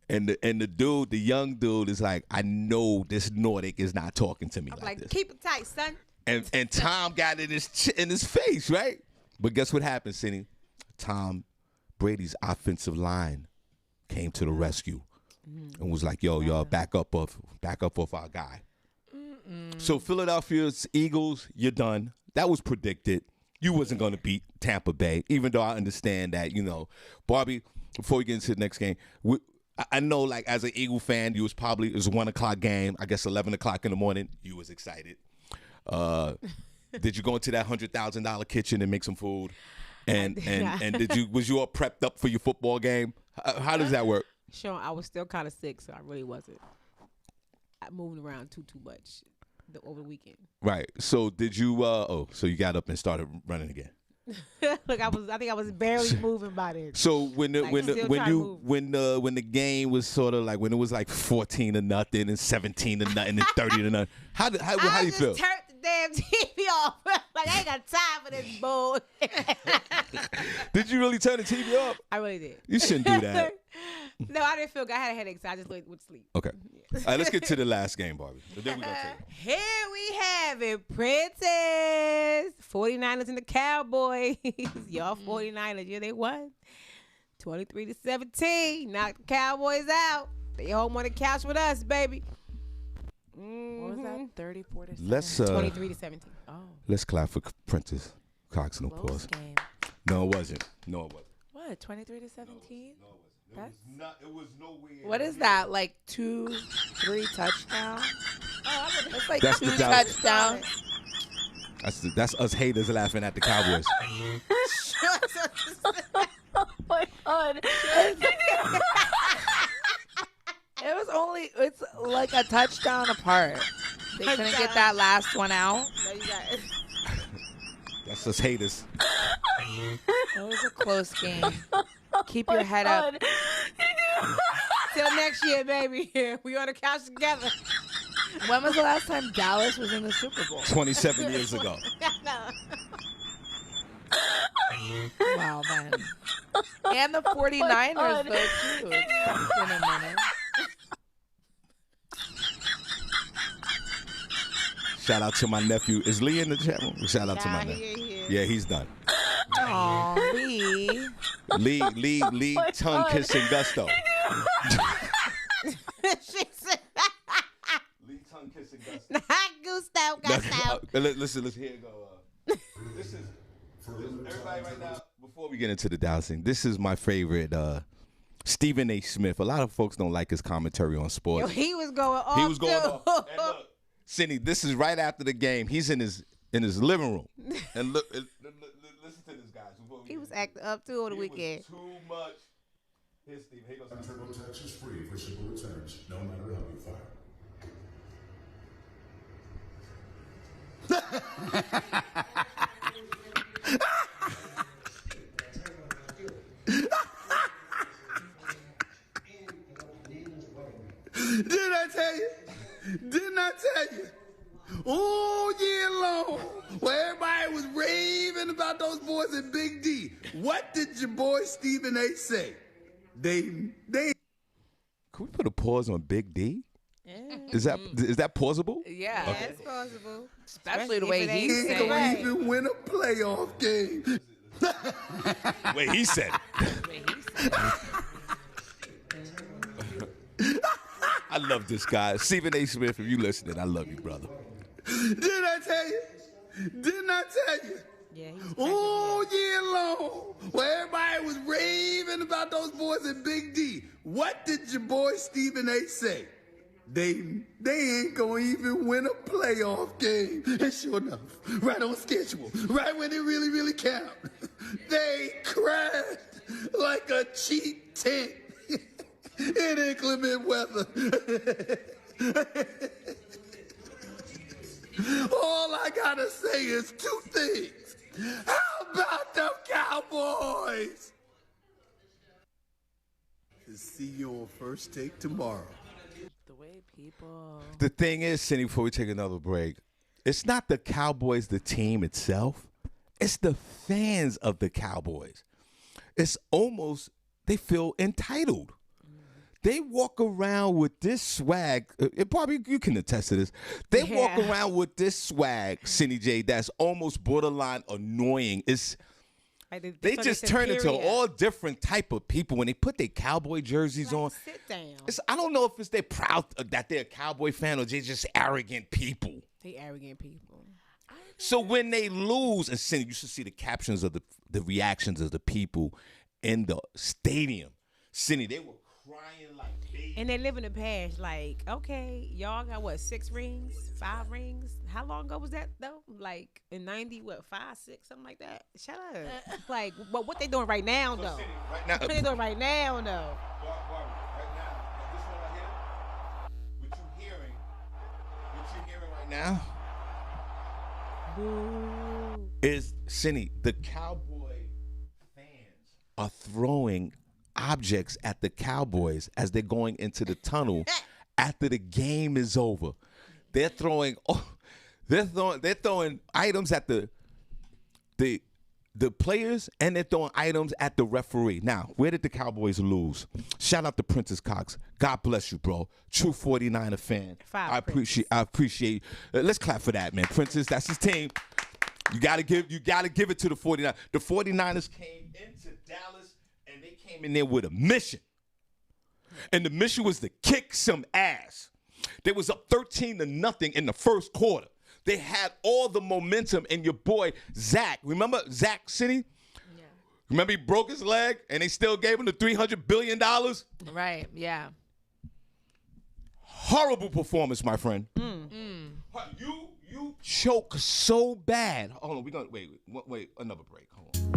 And the young dude is like, I know this Nordic is not talking to me like this. Keep it tight, son. And Tom got in his face, right? But guess what happened, Senny? Tom Brady's offensive line came to the rescue and was like, yo, y'all back up off our guy. So Philadelphia's Eagles, you're done. That was predicted. You wasn't going to beat Tampa Bay, even though I understand that, Barbi, before we get into the next game, I know, like, as an Eagle fan, it was a 1 o'clock game. I guess 11 o'clock in the morning, you was excited. Did you go into that $100,000 kitchen and make some food? And was you all prepped up for your football game? How does that work? Shawn, I was still kind of sick, so I really wasn't. I moved around too much over the weekend. Right. So did you? So you got up and started running again. Look, I think I was barely moving by then. So when the game was sort of like when it was like 14-0 and 17-0 and 30-0, how do you feel? Turned the damn TV off. Like, I ain't got time for this bull. Did you really turn the TV off? I really did. You shouldn't do that. No, I didn't feel good. I had a headache, so I just went to sleep. Okay. All right, let's get to the last game, Barbi. Then we're gonna Here we have it, Princess. 49ers and the Cowboys. Y'all 49ers, yeah, they won. 23-17. Knocked the Cowboys out. They home on the couch with us, baby. What was that? 34 to 7. Let's 23-17. Oh, let's clap for Princess Cox and close applause. game. No, it wasn't. No, it wasn't. What? 23 to 17? It was nowhere. What is that? Like 2-3 touchdowns? That's like That's 2 the Dallas- touchdowns. That's us haters laughing at the Cowboys. Oh my God. It's like a touchdown apart. They couldn't get that last one out. No, you got it. That's us haters. It was a close game. Keep your head up. Till next year, baby. We on the couch together. When was the last time Dallas was in the Super Bowl? 27 years ago. Wow, man. And the 49ers, though, too. It's been a minute. Shout out to my nephew. Is Lee in the chat room? Shout out to my Nah, nephew. he ain't Yeah, he's done. Aw, Lee. Lee, tongue kissing gusto. She said, Lee, tongue kissing gusto. not Gusto. Listen, here you go. This is everybody right now. Before we get into the Dallas thing, this is my favorite. Stephen A. Smith. A lot of folks don't like his commentary on sports. Yo, he was going off. He was going too. off. And look, Senny, this is right after the game. He's in his living room, and look, listen to this, guys. He was acting up too on the weekend. Was too much. Here's Steve. Here goes. TurboTax is free for simple returns, no matter how you file. Didn't I tell you? Didn't I tell you? All year long, where everybody was raving about those boys in Big D. What did your boy Stephen A. say? They. Can we put a pause on Big D? Is that plausible? Yeah. Yeah, it's possible. Especially the way he's Ain't saying gonna it. even win a playoff game. Wait, he said it. I love this guy. Stephen A. Smith, if you listening, I love you, brother. Didn't I tell you? Didn't I tell you? Yeah, he was All year long, where everybody was raving about those boys in Big D. What did your boy Stephen A. say? They ain't gonna even win a playoff game. And sure enough, right on schedule, right when it really, really count, they crashed like a cheap tent in inclement weather. All I gotta say is two things. How about them Cowboys? See you on First Take tomorrow. The way people. The thing is, Cindy, before we take another break, it's not the Cowboys, the team itself. It's the fans of the Cowboys. It's almost, they feel entitled. They walk around with this swag. Probably you can attest to this. They walk around with this swag, Cindy J, that's almost borderline annoying. It's like they just turn into all different type of people when they put their cowboy jerseys on. Sit down. I don't know if it's they're proud that they're a cowboy fan or they're just arrogant people. They arrogant people. So when they lose, and Cindy, you should see the captions of the reactions of the people in the stadium. Cindy, they were crying like babies. And they live in the past. Like, okay, y'all got what, 6 rings, 5 rings? How long ago was that though? Like in 90, what, 5, 6, something like that? Shut up. Like, what they doing right now though? Cindy, right now, What they doing right now though? Barbi, right now, this one right here, what you hearing right now is, Cindy, the Cowboy fans are throwing objects at the Cowboys as they're going into the tunnel after the game is over. They're throwing items at the the players and they're throwing items at the referee. Now, where did the Cowboys lose? Shout out to Princess Cox. God bless you, bro. True 49er fan. I appreciate. Let's clap for that, man. Princess, that's his team. You gotta give it to the 49ers. The 49ers came into Dallas and they came in there with a mission. And the mission was to kick some ass. They was up 13-0 in the first quarter. They had all the momentum, and your boy Zach, remember Zach Senny? Yeah. Remember he broke his leg, and they still gave him the $300 billion? Right, yeah. Horrible performance, my friend. You choke so bad. Hold on, we're gonna wait another break. Hold on.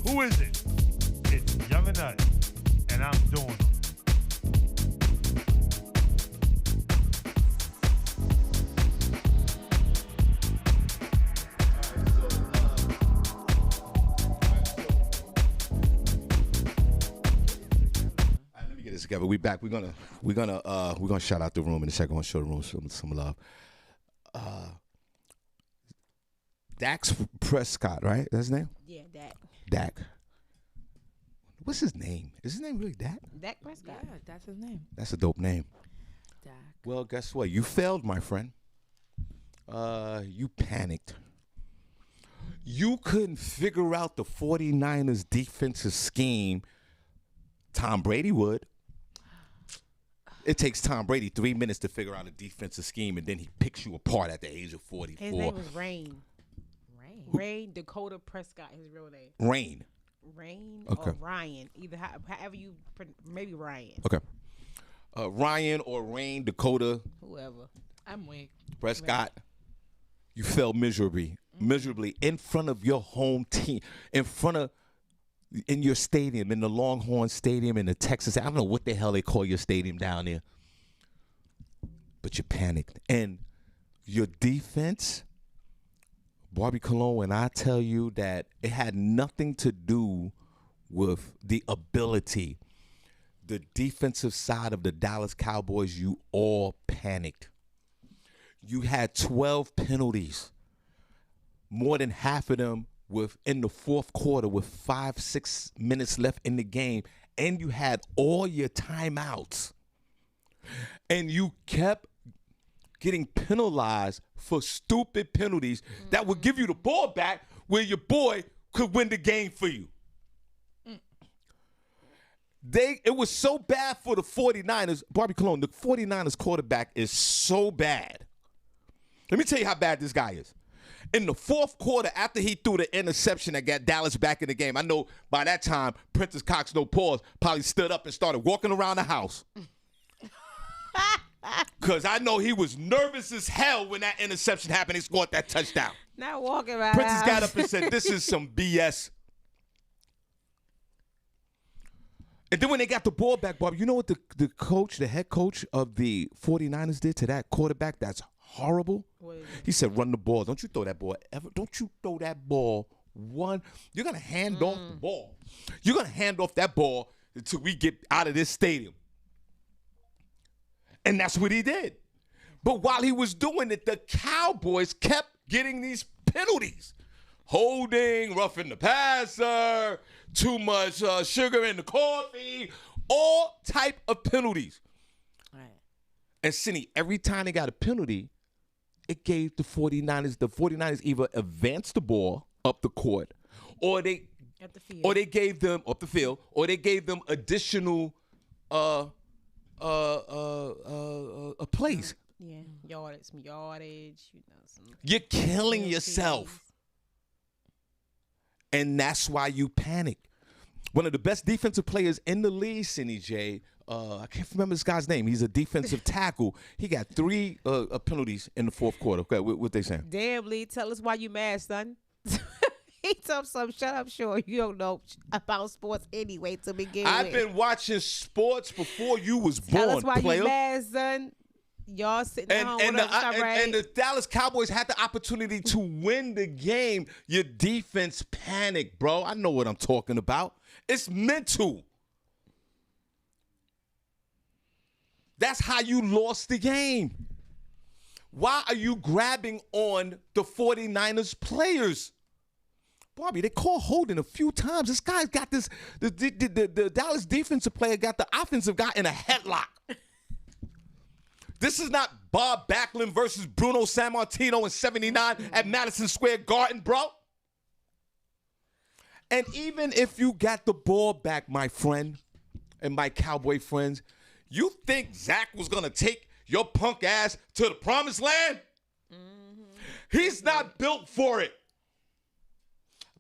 Who is it? It's Young and Nutty, and I'm doing them. this together. We back. We're gonna shout out the room in a second. I want to show the room some love. Dax Prescott, right? That's his name? Yeah, Dak. What's his name? Is his name really Dak? Dak Prescott. Yeah, that's his name. That's a dope name. Dak. Well, guess what? You failed, my friend. You panicked. You couldn't figure out the 49ers defensive scheme. Tom Brady would. It takes Tom Brady 3 minutes to figure out a defensive scheme, and then he picks you apart at the age of 44. His name was Rain. Rain Dakota Prescott, his real name. Rain or Ryan. Either however you, maybe Ryan. Okay. Ryan or Rain Dakota. Whoever. I'm weak. Prescott. You fell miserably in front of your home team, in your stadium, in the Longhorn Stadium in the Texas. I don't know what the hell they call your stadium down there. But you panicked. And your defense, Barbi Cologne, when I tell you that it had nothing to do with the ability, the defensive side of the Dallas Cowboys, you all panicked. You had 12 penalties, more than half of them in the fourth quarter with 5-6 minutes left in the game, and you had all your timeouts. And you kept getting penalized for stupid penalties that would give you the ball back where your boy could win the game for you. It was so bad for the 49ers. Barbi Cologne, the 49ers quarterback is so bad. Let me tell you how bad this guy is. In the fourth quarter, after he threw the interception that got Dallas back in the game, I know by that time, Prentice Cox, no pause, probably stood up and started walking around the house. Because I know he was nervous as hell when that interception happened. He scored that touchdown. Not walking around. Prentice got up and said, this is some BS. And then when they got the ball back, Bob, you know what the head coach of the 49ers did to that quarterback? That's horrible. He said, run the ball. Don't you throw that ball ever. Don't you throw that ball one. You're going to hand off the ball. You're going to hand off that ball until we get out of this stadium. And that's what he did. But while he was doing it, the Cowboys kept getting these penalties. Holding, roughing the passer, too much sugar in the coffee, all type of penalties. Right. And Senny, every time they got a penalty, it gave the 49ers either advanced the ball up the court, or they At the field. or they gave them up the field, or they gave them additional plays. Yeah, some yardage, some. You're killing penalties. yourself. And that's why you panic. One of the best defensive players in the league, Senny J. I can't remember this guy's name. He's a defensive tackle. He got 3 penalties in the fourth quarter. Okay, what they saying? Damn, Lee, tell us why you mad, son. He told some shut up, sure. You don't know about sports anyway to begin with. I've been watching sports before you was born, Tell us why player. you mad, son. Y'all sitting at home And with us, all right? and the Dallas Cowboys had the opportunity to win the game. Your defense panicked, bro. I know what I'm talking about. It's mental. That's how you lost the game. Why are you grabbing on the 49ers players? Barbi, they called holding a few times. This guy's got this, the Dallas defensive player got the offensive guy in a headlock. This is not Bob Backlund versus Bruno Sammartino in 79 at Madison Square Garden, bro. And even if you got the ball back, my friend and my Cowboy friends, you think Zach was going to take your punk ass to the promised land? He's not built for it.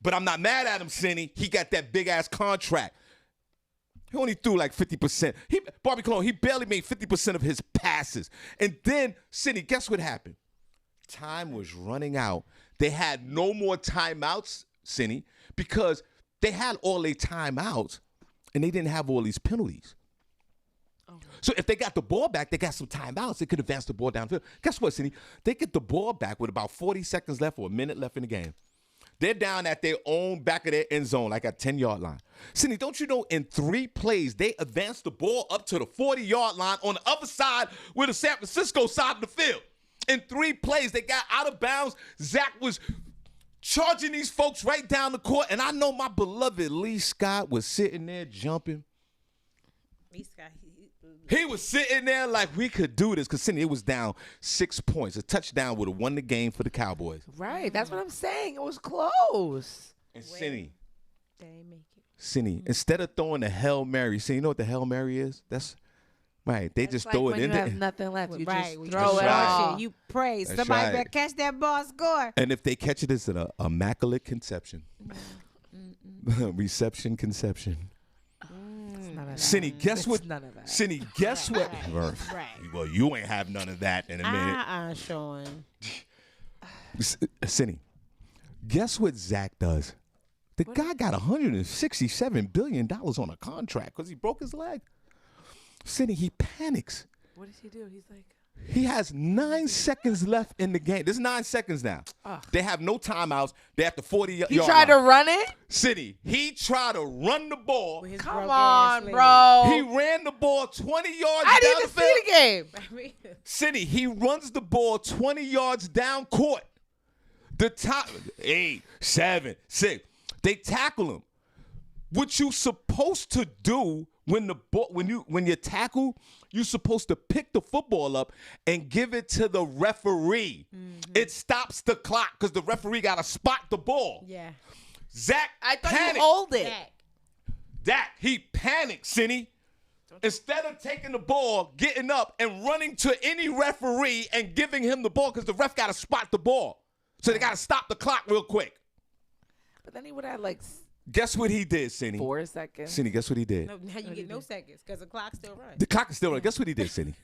But I'm not mad at him, Senny. He got that big-ass contract. He only threw like 50%. Barbi Cologne, he barely made 50% of his passes. And then, Senny, guess what happened? Time was running out. They had no more timeouts, Senny, because they had all their timeouts, and they didn't have all these penalties. So if they got the ball back, they got some timeouts. They could advance the ball downfield. Guess what, Senny? They get the ball back with about 40 seconds left or a minute left in the game. They're down at their own back of their end zone, like at 10-yard line. Senny, don't you know in 3 plays, they advanced the ball up to the 40-yard line on the other side with the San Francisco side of the field. In 3 plays, they got out of bounds. Zach was charging these folks right down the court, and I know my beloved Lee Scott was sitting there jumping. Lee Scott, he was sitting there like we could do this because Senny, it was down 6 points. A touchdown would have won the game for the Cowboys. Right. That's what I'm saying. It was close. And Senny, they didn't make it. Senny, instead of throwing a Hail Mary, see, you know what the Hail Mary is? That's right. They just Like throw when it in you there. have nothing left. You Right, just we throw it That's right. all. You pray. That's Somebody right. better catch that ball, score. And if they catch it, it's an immaculate conception. Reception, conception. None of that. Senny, guess It's what? none of that. Senny, guess what? Right. Well, you ain't have none of that in a minute. Sean. Senny, guess what Zach does? The guy got $167 billion on a contract because he broke his leg. Senny, he panics. What does he do? He's like, He has 9 seconds left in the game. There's 9 seconds now. They have no timeouts. They're at the 40-yard he line. tried to run it? Senny, he tried to run the ball. Come on, bro. He ran the ball 20 yards I down didn't the even field. see the game. Senny, he runs the ball 20 yards down court. The top 8, 7, 6. They tackle him. What you supposed to do when the ball, when you tackle, you're supposed to pick the football up and give it to the referee. It stops the clock because the referee got to spot the ball. Yeah. Zach I thought panicked. you hold it. He panicked, Senny. Instead of taking the ball, getting up and running to any referee and giving him the ball because the ref got to spot the ball. So they got to stop the clock real quick. But then he would have like Guess what he did, Senny? 4 seconds. Senny, guess what he did? No, now you get no seconds because the clock still runs. The clock is still running. Guess what he did, Senny?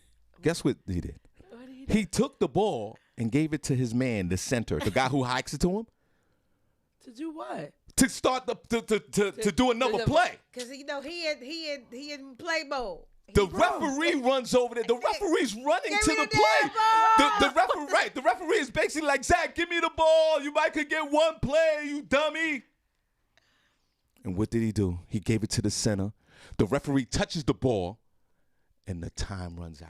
Guess what he did? What did he do? He took the ball and gave it to his man, the center, the guy who hikes it to him, To do what? to start to do another play. Because he in play mode. The referee runs over there. The referee's running Give to me the the play. damn The referee, right? The referee is basically like, Zach, give me the ball. You might could get one play, you dummy. And what did he do? He gave it to the center. The referee touches the ball, and the time runs out.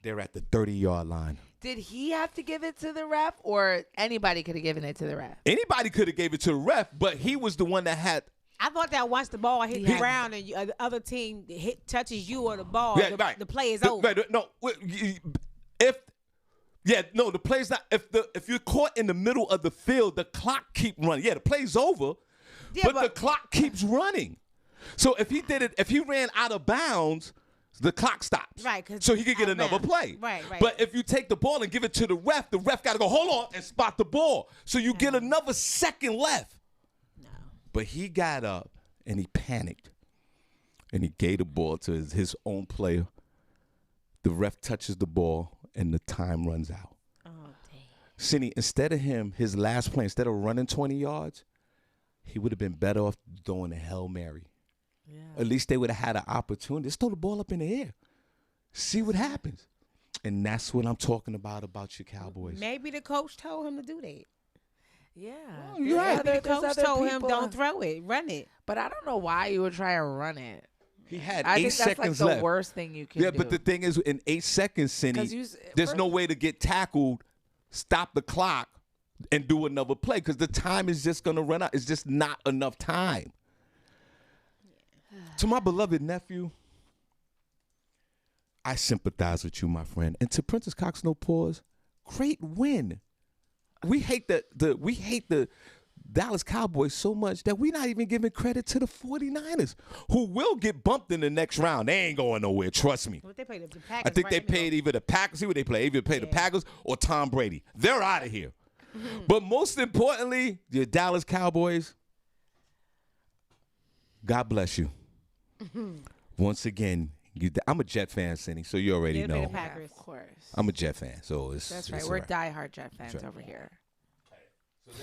They're at the 30-yard line. Did he have to give it to the ref, or anybody could have given it to the ref? Anybody could have gave it to the ref, but he was the one that had. I thought that once the ball hit the ground and the other team touches you or the ball, the play is over. Right, no, the play's not. If you're caught in the middle of the field, the clock keep running. Yeah, the play's over, but the clock keeps running. So if he ran out of bounds, the clock stops. Right. So he could get another play. Right. But if you take the ball and give it to the ref got to go, hold on, and spot the ball. So you get another second left. No. But he got up and he panicked. And he gave the ball to his own player. The ref touches the ball and the time runs out. Oh, dang. Senny, instead of him, his last play, instead of running 20 yards, he would have been better off throwing a Hail Mary. Yeah. At least they would have had an opportunity. Just throw the ball up in the air. See what happens. And that's what I'm talking about your Cowboys. Maybe the coach told him to do that. Yeah. You're right. The coach told him don't throw it, run it. But I don't know why you would try and run it. He had I 8 think that's seconds like left. the worst thing you can do. Yeah, but the thing is, in 8 seconds, Senny, there's no way to get tackled, stop the clock, and do another play because the time is just going to run out. It's just not enough time. Yeah. To my beloved nephew, I sympathize with you, my friend. And to Princess Cox No Pause, great win. We hate the Dallas Cowboys so much that we're not even giving credit to the 49ers, who will get bumped in the next round. They ain't going nowhere, trust me. What they played the Packers, I think they paid either the Packers, see what they play, either the Packers or Tom Brady. They're out of here. But most importantly, your Dallas Cowboys, God bless you. Once again, I'm a Jet fan, Senny, so you already know. Yeah, of course. I'm a Jet fan, so it's That's it's right. all We're diehard Jet fans over here. So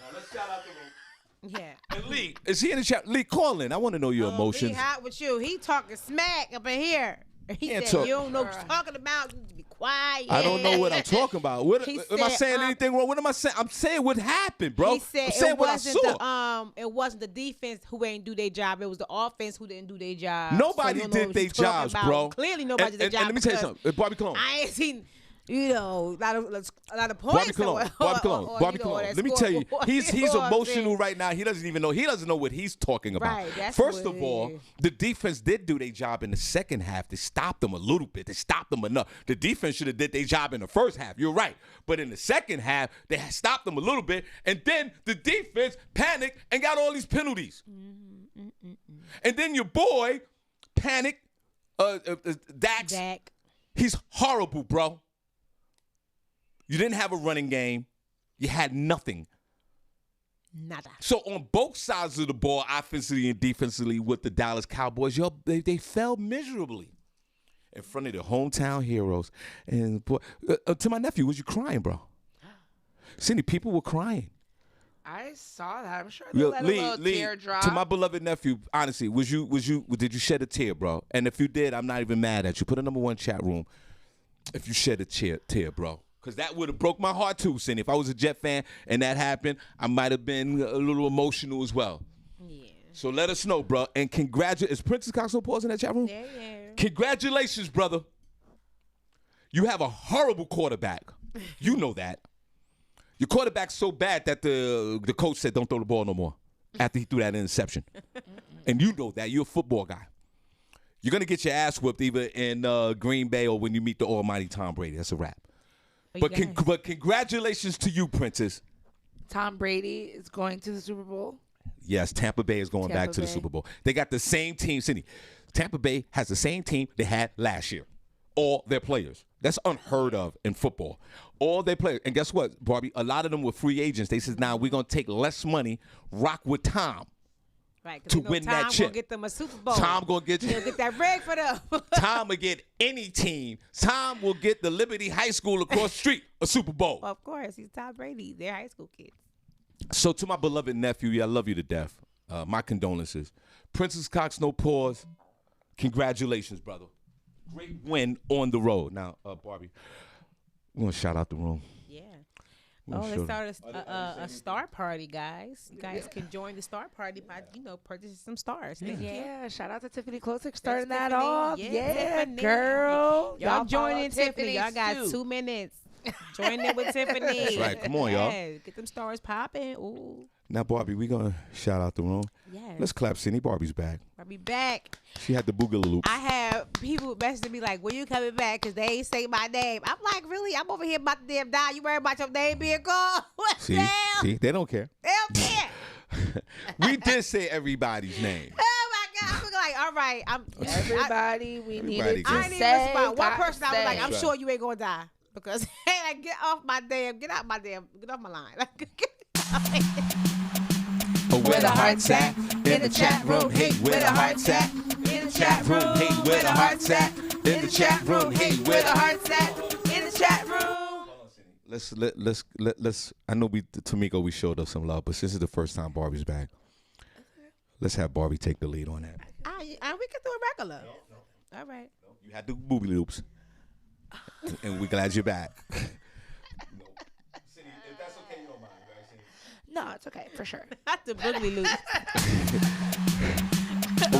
now let's shout out the room. Yeah. And Lee, is he in the chat? Lee, call in. I want to know your He emotions. hot with you. He talking smack up in here. He Can't said, talk. you don't know what you're talking about. You need to be quiet. quiet. I don't know what I'm talking about. What He am I said, saying anything wrong? What am I saying? I'm saying what happened, bro. He said I'm saying it what I wasn't saw. it wasn't the defense who ain't do their job. It was the offense who didn't do their job. Nobody So you don't know did what their you're talking jobs, about. bro. Clearly nobody did their job. And let me tell you because something. Barbie Cologne. I ain't seen, a lot of Barbie points. Cologne. Barbie Cologne. Barbie Cologne. Let me tell you, he's emotional right now. He doesn't know what he's talking about. Right, that's First what of it all, is. the defense did do their job in the second half. They stopped them a little bit. They stopped them enough. The defense should have did their job in the first half. You're right. But in the second half, they stopped them a little bit, and then the defense panicked and got all these penalties. And then your boy panicked. Dax. Dak. He's horrible, bro. You didn't have a running game. You had nothing. Nada. So on both sides of the ball, offensively and defensively, with the Dallas Cowboys, they fell miserably in front of the hometown heroes. And boy, to my nephew, was you crying, bro? Cindy, people were crying. I saw that. I'm sure they let a little tear drop. To my beloved nephew, honestly, did you shed a tear, bro? And if you did, I'm not even mad at you. Put a number one chat room if you shed a tear, bro. Because that would have broke my heart too, Cindy. If I was a Jet fan and that happened, I might have been a little emotional as well. Yeah. So let us know, bro. And congratulations. Is Princess Cox still pausing in that chat room? Yeah. Congratulations, brother. You have a horrible quarterback. You know that. Your quarterback's so bad that the coach said don't throw the ball no more after he threw that interception. And you know that. You're a football guy. You're going to get your ass whipped either in Green Bay or when you meet the almighty Tom Brady. That's a wrap. But congratulations to you, Princess. Tom Brady is going to the Super Bowl. Yes, Tampa Bay is going back to the Super Bowl. They got the same team, Cindy. Tampa Bay has the same team they had last year. All their players. That's unheard of in football. All their players. And guess what, Barbie? A lot of them were free agents. They said, now we're going to take less money, rock with Tom. Right, to win that Tom chip. gonna get them a Super Bowl. Tom gonna get He'll get that rig for them. Tom will get any team. Tom will get the Liberty High School across the street a Super Bowl. Of course, he's Tom Brady. They're high school kids. So to my beloved nephew, I love you to death. My condolences. Princess Cox, no pause. Congratulations, brother. Great win on the road. Now, Barbie, we're gonna shout out the room. Yeah. Oh, they started a star party, guys. You guys can join the star party by, purchasing some stars. Yeah, shout out to Tiffany Closick starting That's that Tiffany. off. Yeah, Yeah, Tiffany. girl. Y'all join follow in, Tiffany. Y'all got too. 2 minutes. Join in with Tiffany. That's right. Come on, y'all. Yes, get them stars popping. Ooh. Now, Barbie, we're gonna shout out the room. Yes. Let's clap Cindy. Barbie's back. I'll be back. She had the boogaloo loops. I have people messaging me like, when you coming back? Because they ain't say my name. I'm like, really? I'm over here about to damn die. You worried about your name being called? What the hell? See, they don't care. They don't care. We did say everybody's name. Oh, my God. I'm looking like, all right. Everybody, we needed to I ain't even say. respond. One got person I was like, I'm That's sure you ain't going to die. Because, hey, like, get off my line. Like, Where the heart's at? In the chat room. Hey, where the heart's at? In the chat room. Hey, where the heart's at? In the chat room. Hey, where the heart's at? in the chat room. Let's. I know Tamiko, we showed up some love, but since it's the first time Barbie's back, let's have Barbie take the lead on that. We can do it regular. No. All right. You had the booby loops, and we're glad you're back. Cindy, if that's okay, you don't mind, right, Cindy? No, it's okay, for sure. Not the boogly loop.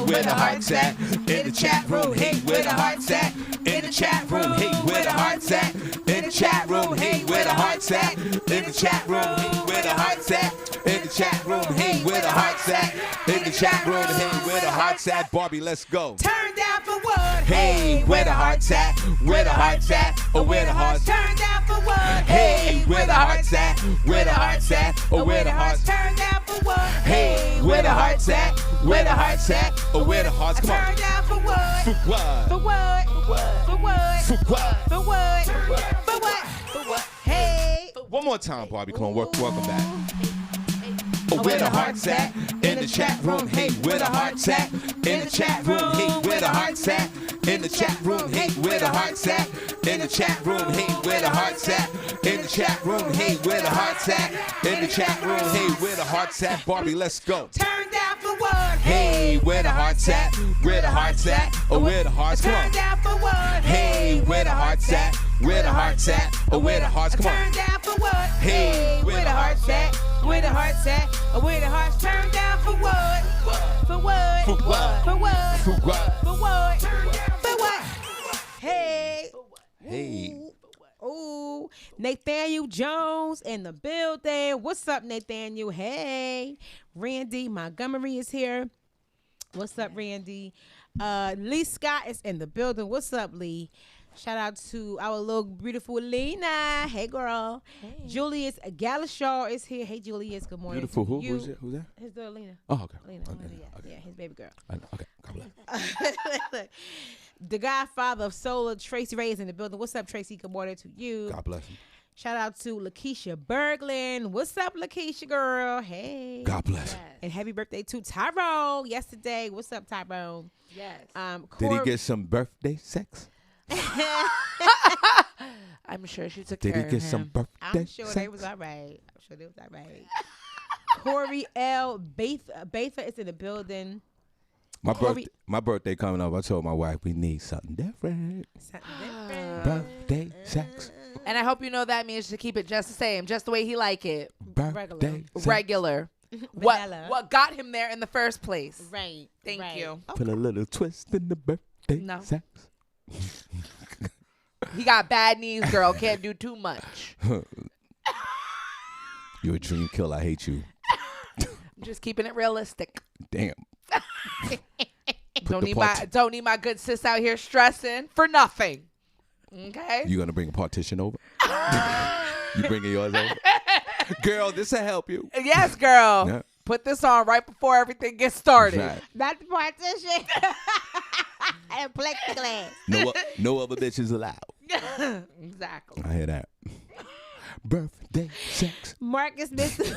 Where the heart's at? In the chat room. Hey, where the heart's at? In the chat room. Hey, where the heart's at? In the chat room. Hey, where the heart's at? In the chat room. Hey, where the heart's at? In the chat room. Hey, where the heart's at? In the chat room. Hey, where the heart's at? Barbie, let's go. Turn down for what? Hey, where the heart's at? Where the heart's at? Or where the heart's at? Turn down for what? Hey, where the heart's at? Where the heart's at? Or where the heart's at? Turn down for what? Hey, where the heart's at? Where the heart's at? Or where the heart's come Turn on? down for what? For what? For what? For what? For what? For what? For what? For what? Hey. One more time, Barbie Clone. Welcome back. Where the heart's at? In the chat room. Hey, where the heart's at? In the chat room. Hey, where the heart's at? In the chat room. Hey, where the heart's at? In the chat room. Hey, where the heart's at? In the chat room. Hey, where the heart's at? In the chat room. Hey, where the heart's at? Barbie, let's go. Turn down for what? Hey, where the heart's at? Where the heart's at? Or where the heart's come Turn on? down for what? Hey, where the heart's at? Where the hearts at? Or where the hearts? Come Turn on. down for what? Hey, where the hearts at? Where the hearts at? Or where the hearts turn down for what? For what? For what? For what? For what? For what? For what? Hey. Hey. Ooh, Nathaniel Jones in the building. What's up, Nathaniel? Hey. Randy Montgomery is here. What's up, Randy? Lee Scott is in the building. What's up, Lee? Shout out to our little beautiful Lena. Hey, girl. Hey. Julius Galashaw is here. Hey, Julius. Good morning. Beautiful to who? you. Who's that? Who's that? His little Lena. Oh, okay. Lena. Okay. Yeah, his baby girl. Okay. God bless. The godfather of solar, Tracy Ray, is in the building. What's up, Tracy? Good morning to you. God bless him. Shout out to Lakeisha Berglund. What's up, Lakeisha girl? Hey. God bless him. And happy birthday to Tyrone yesterday. What's up, Tyrone? Yes. Did he get some birthday sex? I'm sure she took Did care he get of some him. birthday I'm sure sex? they was all right. Corey L. Batha is in the building. My birthday coming up. I told my wife we need something different. Something different. Birthday sex. And I hope you know that means to keep it just the same, just the way he like it. Birthday sex. Regular. Vanilla. What got him there in the first place? Right. Thank right. you. Put a little twist in the birthday No. sex. He got bad knees, girl. Can't do too much. You're a dream killer. I hate you. I'm just keeping it realistic. Damn. Don't the need my good sis out here stressing for nothing. Okay? You gonna bring a partition over? You bringing yours over? Girl, this will help you. Yes, girl. Yeah. Put this on right before everything gets started. Right. Not the partition. And plexiglass. No other bitches allowed. Exactly. I hear that. Birthday sex. Marcus Mr.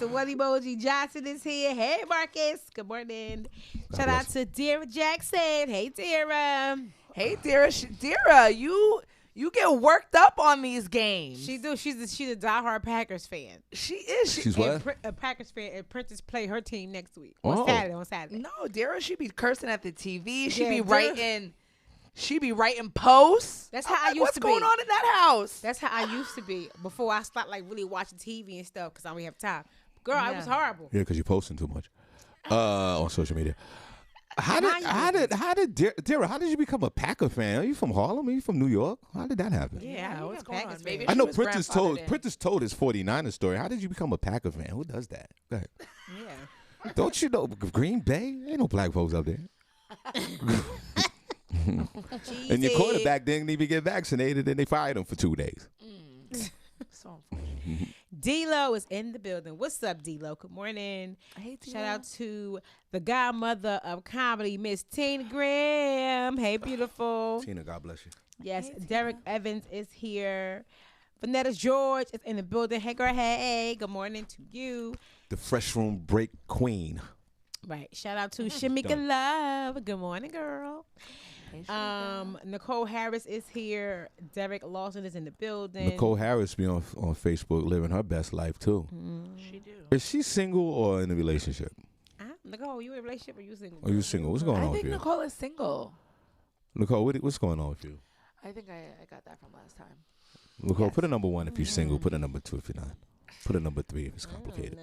What Emoji Johnson is here. Hey, Marcus. Good morning. Shout out to Dira Jackson. Hey, Dira. Hey, Dira, you get worked up on these games. She do. She's a diehard Packers fan. She is. She's what? A Packers fan. And Prentice play her team next week Oh. on Saturday. No, Dira, she be cursing at the TV. She Yeah, be Dira- writing. She be writing posts. That's how I'm I like, used what's to going be. on in that house? That's how I used to be before I stopped like really watching TV and stuff because I don't have time. Girl, I Yeah. was horrible. Yeah, because you're posting too much on social media. How did Dira? How did you become a Packer fan? Are you from Harlem? Are you from New York? How did that happen? Yeah, what's I'm going on? Packers Maybe fan. I she know was Prentice told his 49er story. How did you become a Packer fan? Who does that? Go ahead. Yeah. Don't you know Green Bay? Ain't no black folks up there. And your quarterback didn't even get vaccinated, and they fired him for 2 days. So unfortunate. D-Lo is in the building. What's up, D-Lo? Good morning. Hey, Shout out to the godmother of comedy, Miss Tina Graham. Hey, beautiful. Tina, God bless you. Yes, Derek Evans is here. Vanetta George is in the building. Hey, girl. Hey, good morning to you. The Fresh Room Break Queen. Right. Shout out to Shamika Love. Good morning, girl. Nicole Harris is here. Derek Lawson is in the building. Nicole Harris be on Facebook living her best life too. She do. Is she single or in a relationship? Nicole, you in a relationship or you single? Are you single? What's going I on with think you? Nicole is single. Nicole, what's going on with you? I think I got that from last time. Nicole, put a number 1 if you're single. Put a number 2 if you're not. Put a number 3 if it's complicated.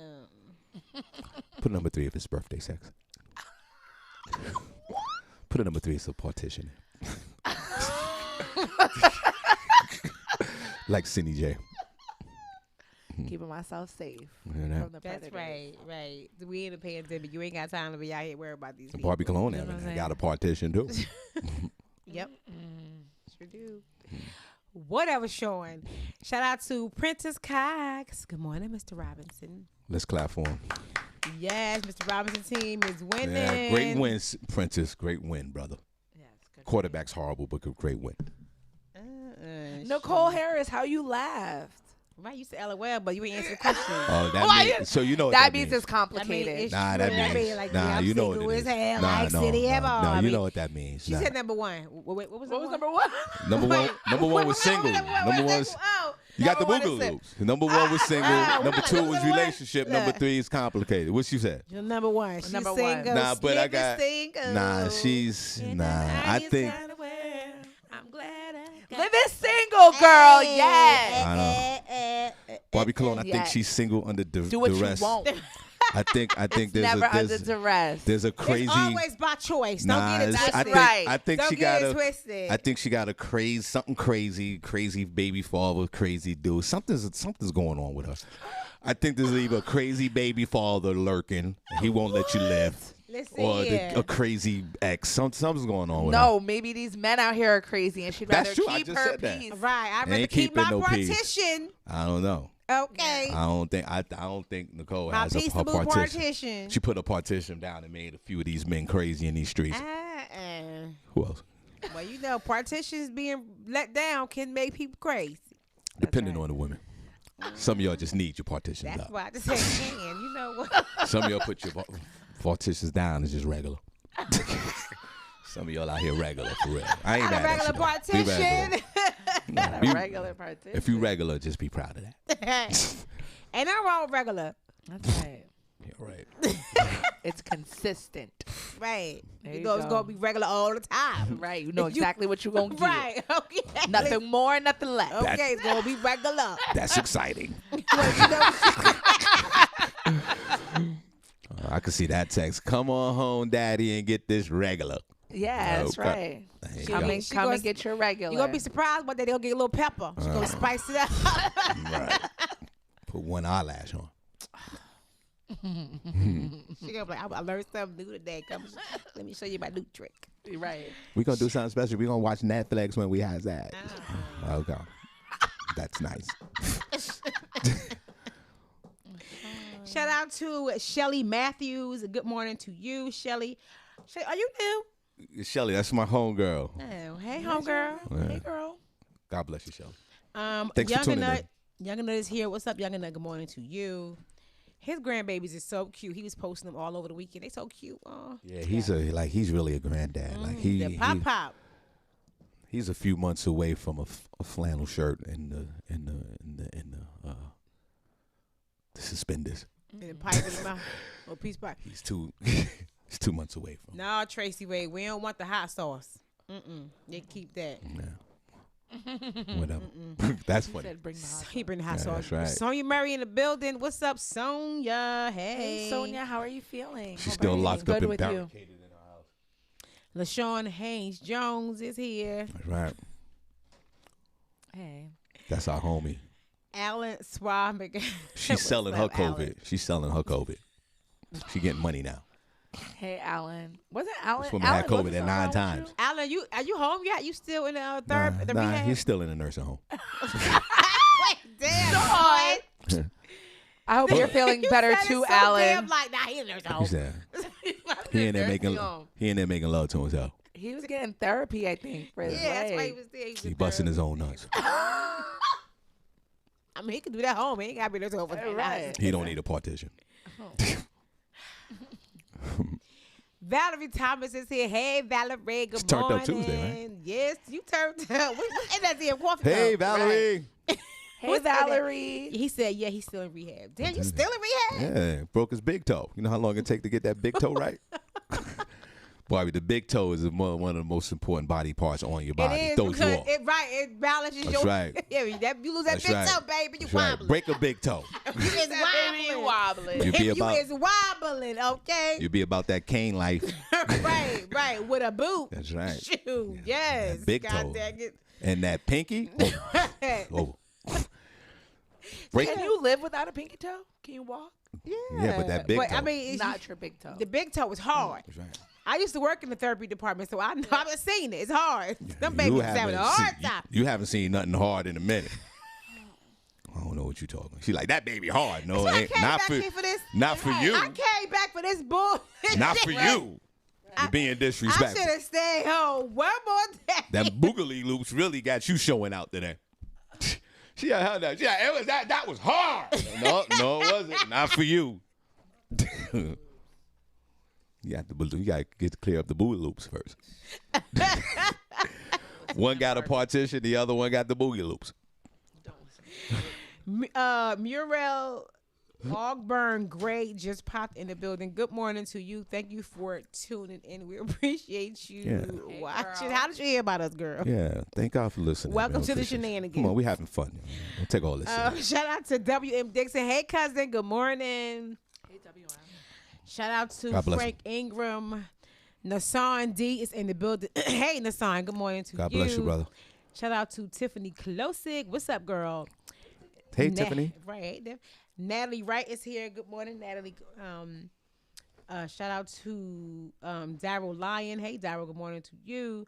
Put a number 3 if it's birthday sex. Put a number 3 if it's a partition. Like Senny J. Keeping myself safe You know? from the That's predators. right. We in a pandemic. You ain't got time to be out here worried about these people. Barbie Cologne You know what I'm Avenue saying? got a partition too. Yep. Sure do. Whatever, Sean. Shout out to Prentice Cox. Good morning, Mr. Robinson. Let's clap for him. Yes, Mr. Robinson team is winning. Yeah, great win, Prentice. Great win, brother. Yes, good. Quarterback's horrible, but great win. Nicole Harris, how you laughed? Right, you said LOL, but you ain't answer the question. Oh, Why that means, so you know what That means. means it's complicated. it's Nah, true. that means. like, Nah, I'm you know single what it as is. hell, Nah, like no, City no, Hairball. no, I you mean, know what that means. She Nah. said number one. What was number one? Number one was single. Number one was. You got the boogaloo loops. Number 1 was single. Number 2 was relationship. Number 3 is complicated. What she said? You're number one. She's Number one. single. Nah, but I got. Single. Nah, she's. Nah, I think. I'm Living single, girl. Yes. I know. Barbie Cologne, I think Yes. she's single under Do what duress. you want. I think It's there's never a under duress. there's a crazy. It's always by choice. Don't get it it's- twisted. I think, Right. I think Don't she get got it twisted. I think she got a crazy baby father, crazy dude. Something's going on with her. I think there's either a crazy baby father lurking, he won't let you live, Listen or here. a crazy ex. Something's going on with her. No, maybe these men out here are crazy and she'd That's rather true. I keep just her said that. peace. Right. I'd Ain't rather keep my keeping no peace. partition. I don't know. Okay. I don't think Nicole My has her peaceable partition. partition. She put a partition down and made a few of these men crazy in these streets. Who else? Well, you know, partitions being let down can make people crazy. Depending on the women. Some of y'all just need your partitions That's up. why I just said can. You know what? Some of y'all put your partitions down. It's just regular. Some of y'all out here regular for real. I ain't Not a mad at you, regular though. Be partition. regular. Not Be- a regular partition. If you regular, just be proud of that. Ain't nothing wrong with regular. That's right. Yeah, right. It's consistent. Right. There You you know it's go. going to be regular all the time. Right. You know If you- exactly what you're going to get. Right. Okay. Nothing more, nothing less. Okay, it's going to be regular. That's exciting. Well, you know, I can see that text. Come on home, daddy, and get this regular. Yeah, that's Okay. right. There you Come go. and, She come gonna- and get your regular. you're going to be surprised one day they'll get a little pepper. She's going to spice it up. Right. Put one eyelash on. She gonna be like, I learned something new today. Come, let me show you my new trick. right. We're going to do something special. We're going to watch Netflix when we have that. Okay. That's nice. Shout out to Shelly Matthews. Good morning to you, Shelly. Are you new? Shelly, that's my homegirl. Oh, hey, homegirl. Yeah. Hey, girl. God bless you, Shelly. Thanks for Younger tuning Nut. in. Younger Nut is here. What's up, Younger Nut? Good morning to you. His grandbabies is so cute. He was posting them all over the weekend. They so cute. Yeah, he's really a granddad. Like The pop. he's a few months away from a flannel shirt and the suspenders. And the pipe in the mouth. Or peace pipe. He's 2 months away from. No, Tracy Way. We don't want the hot sauce. They keep that. Whatever. That's funny. Said bring the hot He bring the hot Yeah, sauce. that's right. Sonya Murray in the building. What's up, Sonya? Hey. Hey, Sonia, how are you feeling? She's Hope still everything's locked up good and with you. barricaded in her house. LaShawn Haynes Jones is here. That's right. Hey. That's our homie. Alan Swab. She's selling her COVID. She's selling her COVID. She getting money now. Hey, Alan. Wasn't Alan? This woman Alan, had COVID wasn't at something 9 wrong with times. you? Alan, are you home yet? You still in the the Nah, rehab? he's still in the nursing home. Wait, damn. Boy. I hope you're feeling You better said it too, so Alan. Damn like, nah, he in the nursing He home. said he in there making love to himself. He was getting therapy, I think, for his Yeah, that's why he leg. was there. He busting his own nuts. I mean, he can do that at home. He ain't got to be in the nursing home for that. Right. He don't need a partition. Valerie Thomas is here. Hey, Valerie, good It's turned morning. up Tuesday, right? Yes, you turned up. And that's the coffee Hey, cup. Valerie. Hey, Who's in there? Valerie. He said, yeah, he's still in rehab. Damn, you still in rehab? Yeah, broke his big toe. You know how long it take to get that big toe right? Bobby, the big toe is one of the most important body parts on your body. It is Throws you because off. it balances That's your. right. Yeah, you lose that That's big right. toe, baby. You That's right. wobbling. Break a big toe. You is wobbling. wobbling. You be You about is wobbling, okay? you be about that cane life. right. With a boot. That's right. Shoot, yes. That big God toe. dang it. And that pinky. Oh. Break Can you live without a pinky toe? Can you walk? Yeah, but that big toe. I mean, it's Not your big toe. the big toe is hard. That's right. I used to work in the therapy department, so I know I've seen it. It's hard. Them You babies having a hard seen- time. You haven't seen nothing hard in a minute. I don't know what you're talking. She like that baby hard. No, So I ain't came not back for here for this. not for you. I came back for this bull. Not for you. You're being I disrespectful. should have stayed home one more day. Them boogly loops really got you showing out today. She had that. Yeah, it was that was hard. No, it wasn't. Not for you. You got to get to clear up the boogie loops first. One got a partition, the other one got the boogie loops. Muriel Ogburn Gray just popped in the building. Good morning to you. Thank you for tuning in. We appreciate you watching. girl. How did you hear about us, girl? Yeah, thank God for listening. Welcome man. to the Appreciate you. shenanigans. Come on, we having fun. Don't take all this. Shout out to W.M. Dixon. Hey, cousin. Good morning. Hey, WM. Shout out to God bless Frank Ingram. Nassan D is in the building. Hey, Nassan. Good morning to God you. bless you, brother. Shout out to Tiffany Klosik. What's up, girl? Hey, Tiffany. Right. Hey, Natalie Wright is here. Good morning, Natalie. Shout out to Daryl Lyon. Hey, Daryl. Good morning to you.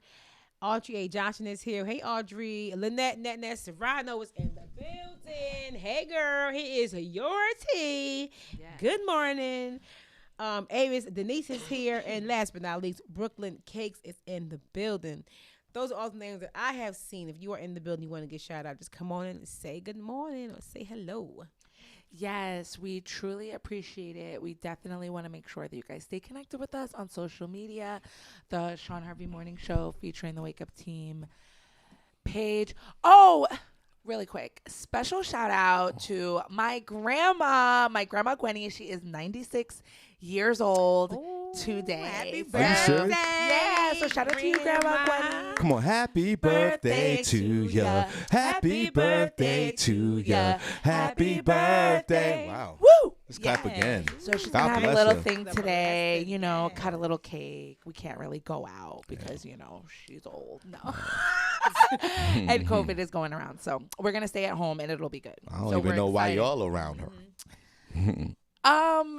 Audrey A. Johnson is here. Hey, Audrey. Lynette Netnet Serrano is in the building. Hey, girl. He is your tea. Yes. Good morning. Avis Denise is here. And last but not least, Brooklyn Cakes is in the building. Those are all the names that I have seen. If you are in the building, you want to get shout out, just come on in and say good morning or say hello. Yes, we truly appreciate it. We definitely want to make sure that you guys stay connected with us on social media. The Shawn Harvey Morning Show featuring the Wake Up Team page. Oh, really quick. Special shout out to my grandma Gwenny. She is 96 years old today. Happy So- Are you serious? Yeah, so shout out to you, Grandma Gwenny. Come on, happy birthday to ya. Happy birthday to ya. Happy birthday. Wow. Woo! Let's clap Yes. again. So she's God gonna have a bless little her. thing The today, blessed, you know, yeah. cut a little cake. We can't really go out because, you know, she's old. No. And COVID is going around. So we're gonna stay at home and it'll be good. I don't So even we're know why excited. y'all around her.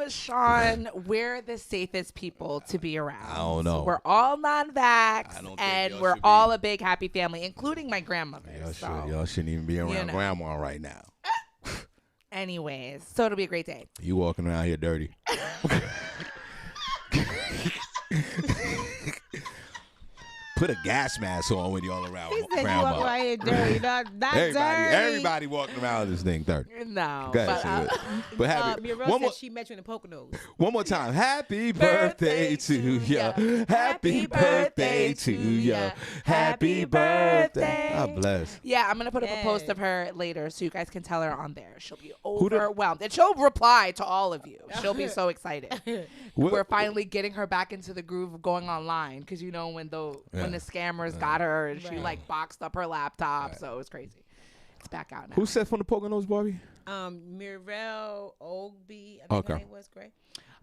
Sean, we're the safest people to be around. I don't know. We're all I non-vax don't think and y'all we're should be. all a big happy family, including my grandmother. Y'all shouldn't even be around know. grandma right now. Anyways, so it'll be a great day. You walking around here dirty. Put a gas mask on when y'all around He said you grandma. walk right here dirty. Not Everybody walking around this thing dirty. No. Go ahead, but, Sid. But happy, Muriel one, said more, she met you in the Poconos. one more time. Happy birthday to ya. Happy birthday to ya. Happy birthday. God bless. yeah, I'm going to put up a post Yes. of her later so you guys can tell her on there. She'll be Who the- overwhelmed. And she'll reply to all of you. She'll be so excited. What- We're finally getting her back into the groove of going online because, you know, when the scammers got her and she, Right. like, boxed up her laptop. So it was crazy. It's back out now. Who said from the Poconos, Barbie? Muriel Ogby. I think Okay. her name was great.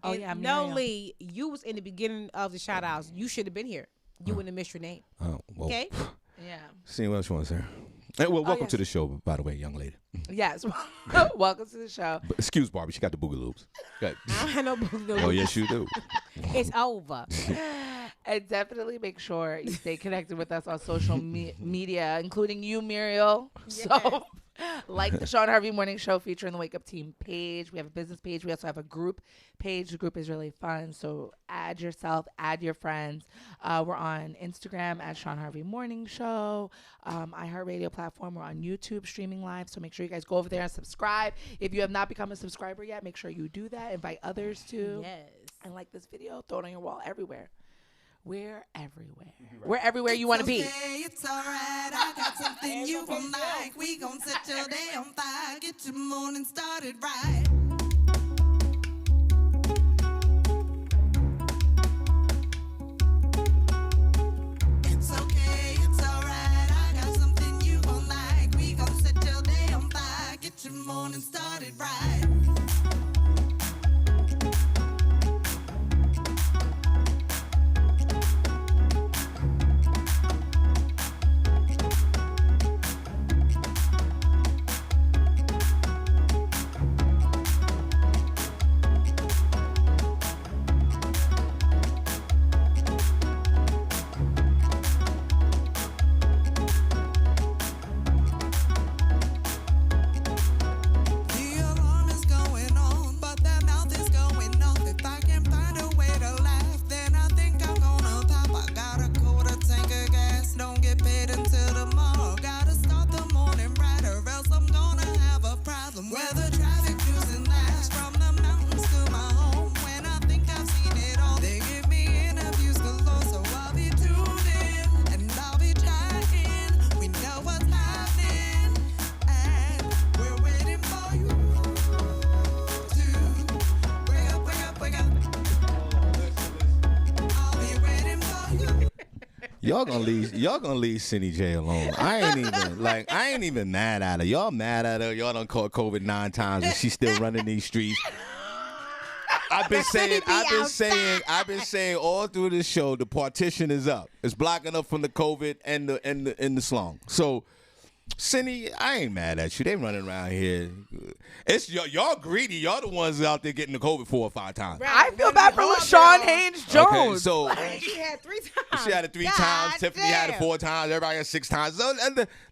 Oh, And yeah, No, Muriel. Lee, you was in the beginning of the shout outs. You should have been here. You wouldn't have missed your name. Oh, well. Okay? Yeah. See what else you want to say. Hey, well, welcome yes. to the show, by the way, young lady. Yes. Welcome to the show. But excuse Barbie, she got the boogaloops. Go ahead. I don't have no book. Oh, yes, you do. It's over. And definitely make sure you stay connected with us on social media, including you, Muriel. So, like the Shawn Harvey Morning Show featuring the Wake Up Team page. We have a business page. We also have a group page. The group is really fun. So add yourself, add your friends. We're on Instagram at Shawn Harvey Morning Show. iHeartRadio platform. We're on YouTube streaming live. So make sure you guys go over there and subscribe. If you have not become a subscriber yet, make sure you do that. Invite others to. Yes. And like this video, throw it on your wall everywhere. We're everywhere. We're everywhere you want to be. It's alright, I got something you gon' like. We gon' set your day on fire, get your morning started right. It's okay, it's alright, I got something you gon' like. We gon' set your day on fire, get your morning started right. Y'all gonna leave Senny J alone. I ain't even mad at her. Y'all mad at her. Y'all done caught COVID 9 times and she's still running these streets. I've been saying all through this show the partition is up. It's blocking up from the COVID and the slum. So Senny, I ain't mad at you. They running around here. It's y'all greedy. Y'all the ones out there getting the COVID 4 or 5 times. Right. I feel bad for LaShawn Haynes Jones. Okay, so she had 3 times. She had it 3 times. Tiffany had it 4 times. Everybody had 6 times. So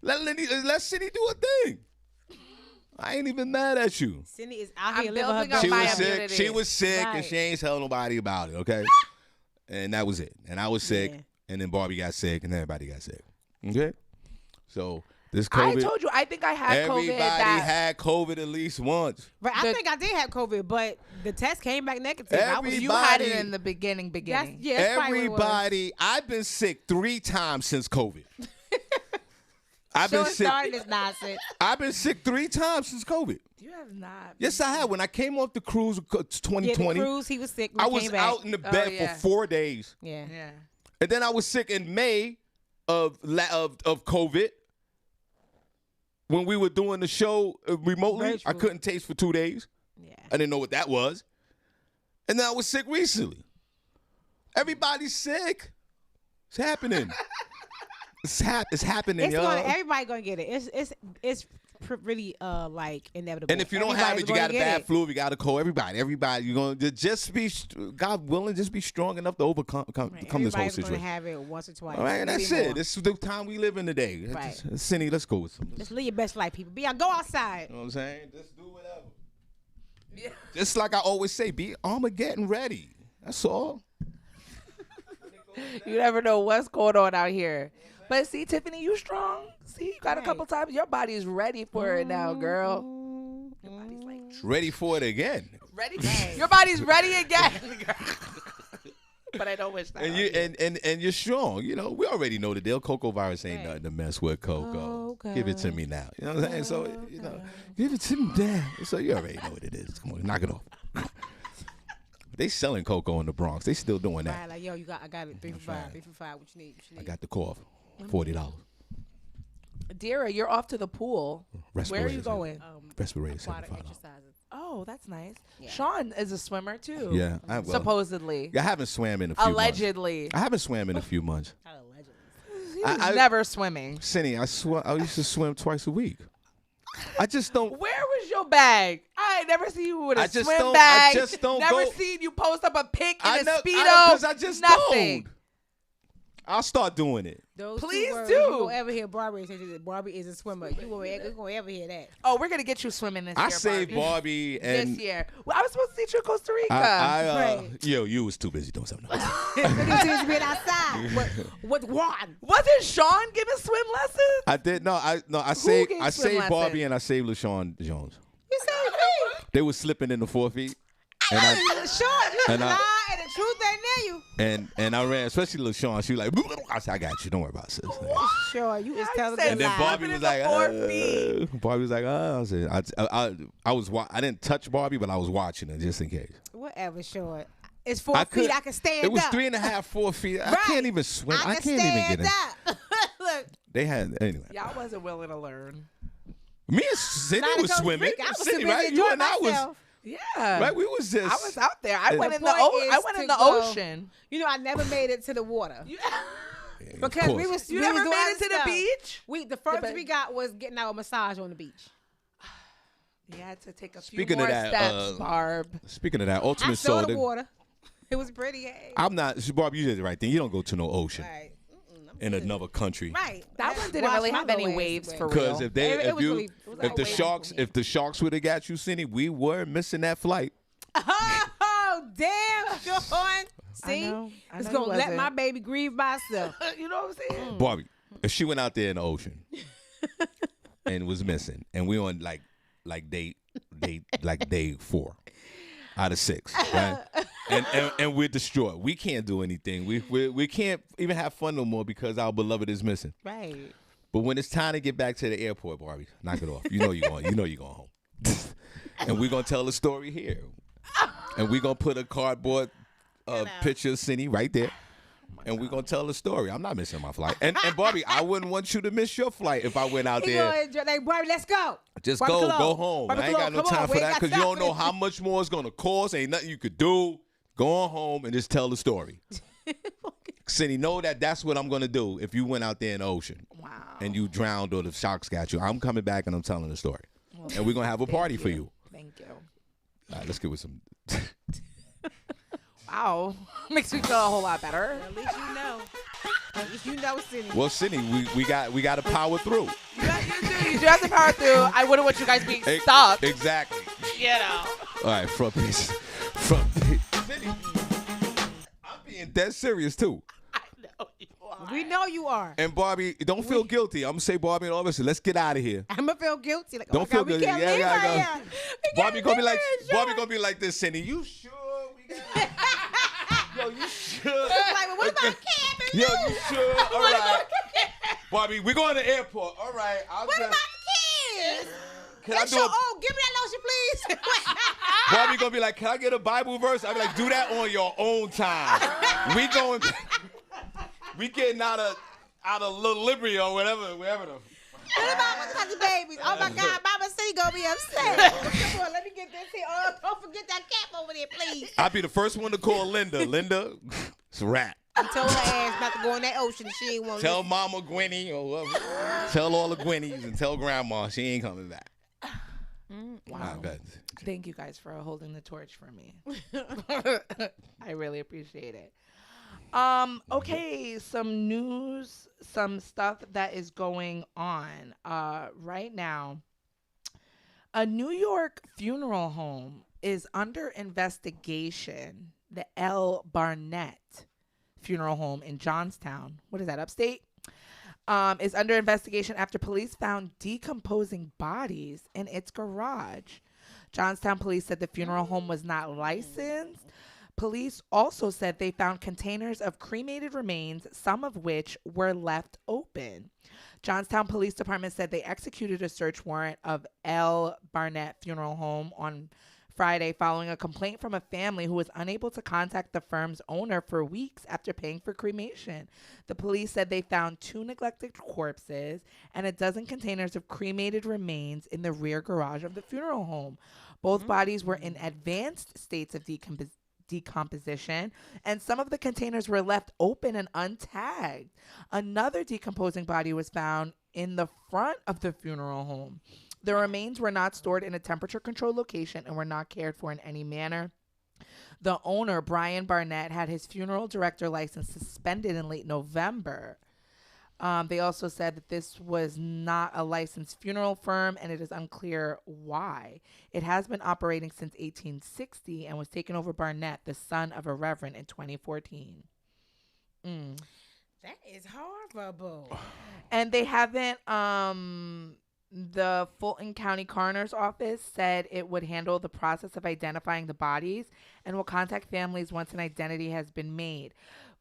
let Senny do a thing. I ain't even mad at you. Senny is out here living her best. She was sick, and she ain't tell nobody about it. Okay, and that was it. And I was sick, and then Barbi got sick, and everybody got sick. Okay, so. This COVID, I told you, I think I had COVID. Everybody had COVID at least once. Right, I think I did have COVID, but the test came back negative. You had it in the beginning. That's everybody, I've been sick 3 times since COVID. I've been sick. This nonsense. I've been sick 3 times since COVID. You have not. Yes, I have. When I came off the cruise 2020, yeah, the cruise, he was sick. I was out in the bed for 4 days. Yeah. And then I was sick in May of COVID. When we were doing the show remotely, I couldn't taste for 2 days. Yeah. I didn't know what that was. And then I was sick recently. Everybody's sick. It's happening. It's happening, y'all. Everybody gonna get it. It's really like inevitable. And if you don't have it, you got a bad flu. You got a cold. Everybody, you're gonna just be, God willing, just be strong enough to overcome this whole situation. Everybody's gonna have it once or twice. All right, and that's it. This is the time we live in today. Right. Senny, let's go with some. Just live your best life, people. Go outside. You know what I'm saying? Just do whatever. Yeah. Just like I always say, be Armageddon ready. That's all. You never know what's going on out here. But see, Tiffany, you strong. See, you got a couple times. Your body is ready for it now, girl. Your body's like ready for it again. Ready? Your body's ready again, girl. But I don't wish that. And you're strong. You know, we already know the deal. Cocoa virus ain't nothing to mess with, Coco. Give it to me now. You know what I'm saying? So, give it to me now. So you already know what it is. Come on, knock it off. They selling cocoa in the Bronx. They still doing that. Right, like, yo, I got it 3 for $5. 3 for $5. What you need? I got the cough. $40. Dira, you're off to the pool. Where are you going? Respirator. Water exercises. Oh, that's nice. Yeah. Sean is a swimmer too. Yeah, supposedly. I haven't swam in a few Allegedly. months. I haven't swam in a few months. He was never swimming. Senny, I used to swim twice a week. I just don't. Where was your bag? I ain't never seen you with a swim bag. I just don't never seen you post up a pic in a Speedo. Because I just nothing. don't. I'll start doing it. Please do. You won't ever hear Barbi say that Barbi is a swimmer. You won't ever hear that. Oh, we're gonna get you swimming this year. I saved Barbi and this year. Well, I was supposed to teach you in Costa Rica. You was too busy doing something else. You was too busy being outside with Juan. Wasn't Sean giving swim lessons? I did. I saved Barbi and I saved LaShawn Jones. You saved me. They were slipping in the 4 feet. Sean, you lie and the truth ain't near you. And I ran, especially LaShawn. She was like, I said, I got you. Don't worry about it, sis. Sure, you just tell them. And then Barbi was like, Barbi was like, I said, I didn't touch Barbi, but I was watching her just in case. Whatever, sure. It's 4 feet. I can stand up. It was 3.5, 4 feet. I can't even swim. I can't even get in. Look. They had, anyway. Y'all wasn't willing to learn. Me and Senny was swimming. Senny, right? You and I was. Yeah. Right, we was just. I was out there. I went in the ocean. You know, I never made it to the water. Because we was. You never made it to the beach? The furthest we got was getting our massage on the beach. You had to take a few more steps, Barb. Speaking of that, Ultimate Soul. I saw the water. It was pretty. I'm not. Barb, you did the right thing. You don't go to no ocean. Right. In another country, right? That one didn't really have any waves for real. Because if the sharks would have got you, Senny, we were missing that flight. Oh damn, Sean! See, it's gonna let my baby grieve by herself. You know what I'm saying, Barbi? If she went out there in the ocean and was missing, and we on like day 4 out of 6, right? And we're distraught. We can't do anything. We can't even have fun no more because our beloved is missing. Right. But when it's time to get back to the airport, Barbi, knock it off. You know you're going home. And we're gonna tell the story here. And we're gonna put a cardboard picture of Senny right there. and we're going to tell the story. I'm not missing my flight. And Barbie, I wouldn't want you to miss your flight if I went out He there. gonna enjoy, like, Barbie, let's go. Just Barbie go Cologne. home. Barbie I ain't got no Cologne, time come for on, that we because ain't you got don't know stuff. how much more it's going to cost. Ain't nothing you could do. Go on home and just tell the story. Senny, know that's what I'm going to do if you went out there in the ocean. Wow. And you drowned or the sharks got you. I'm coming back and I'm telling the story. And we're going to have a party for you. Thank you. All right, let's get with some. Wow. Makes me feel a whole lot better. At least you know. At least you know, Senny. Well, Senny, we got to power through. You do have to power through. I wouldn't want you guys being stuck. Exactly. You know. All right, front page. Front page. Senny, I'm being dead serious, too. I know you are. We know you are. And Barbie, don't feel guilty. I'm going to say, Barbie and all this, let's get out of here. I'm gonna feel guilty. Like, Don't oh my feel God, we guilty. can't Yeah, leave yeah, right yeah. here. We Barbie can't gonna be leave like, her in Barbie Sean. gonna be like this, Senny. You sure we got? Yo, you sure? Like, well, what about camping? Yo, you sure? All right. Barbie, we going to the airport. All right. What about the kids? Can I do a, Oh, give me that lotion, please. Barbie gonna be like, can I get a Bible verse? I'll be like, do that on your own time. We going, we getting out of Little Liberty or whatever the. What about the babies? Oh my God, Mama City gonna be upset. Come on, let me get this here. Oh, don't forget that cap over there, please. I'll be the first one to call Linda. Linda, it's a wrap. I told her ass not to go in that ocean. She ain't want to. Tell Mama Gwenny or whoever. Tell all the Gwennies and tell Grandma she ain't coming back. Wow. Good. Thank you guys for holding the torch for me. I really appreciate it. Okay, some news, some stuff that is going on right now. A New York funeral home is under investigation. The L. Barnett Funeral Home in Johnstown. What is that, upstate? Is under investigation after police found decomposing bodies in its garage. Johnstown police said the funeral home was not licensed. Police also said they found containers of cremated remains, some of which were left open. Johnstown Police Department said they executed a search warrant of L. Barnett Funeral Home on Friday following a complaint from a family who was unable to contact the firm's owner for weeks after paying for cremation. The police said they found 2 neglected corpses and a dozen containers of cremated remains in the rear garage of the funeral home. Both bodies were in advanced states of decomposition, and some of the containers were left open and untagged. Another decomposing body was found in the front of the funeral home. The remains were not stored in a temperature-controlled location and were not cared for in any manner. The owner, Brian Barnett, had his funeral director license suspended in late November. They also said that this was not a licensed funeral firm, and it is unclear why. It has been operating since 1860 and was taken over Barnett, the son of a reverend, in 2014. That is horrible. And they haven't, the Fulton County Coroner's Office said it would handle the process of identifying the bodies and will contact families once an identity has been made.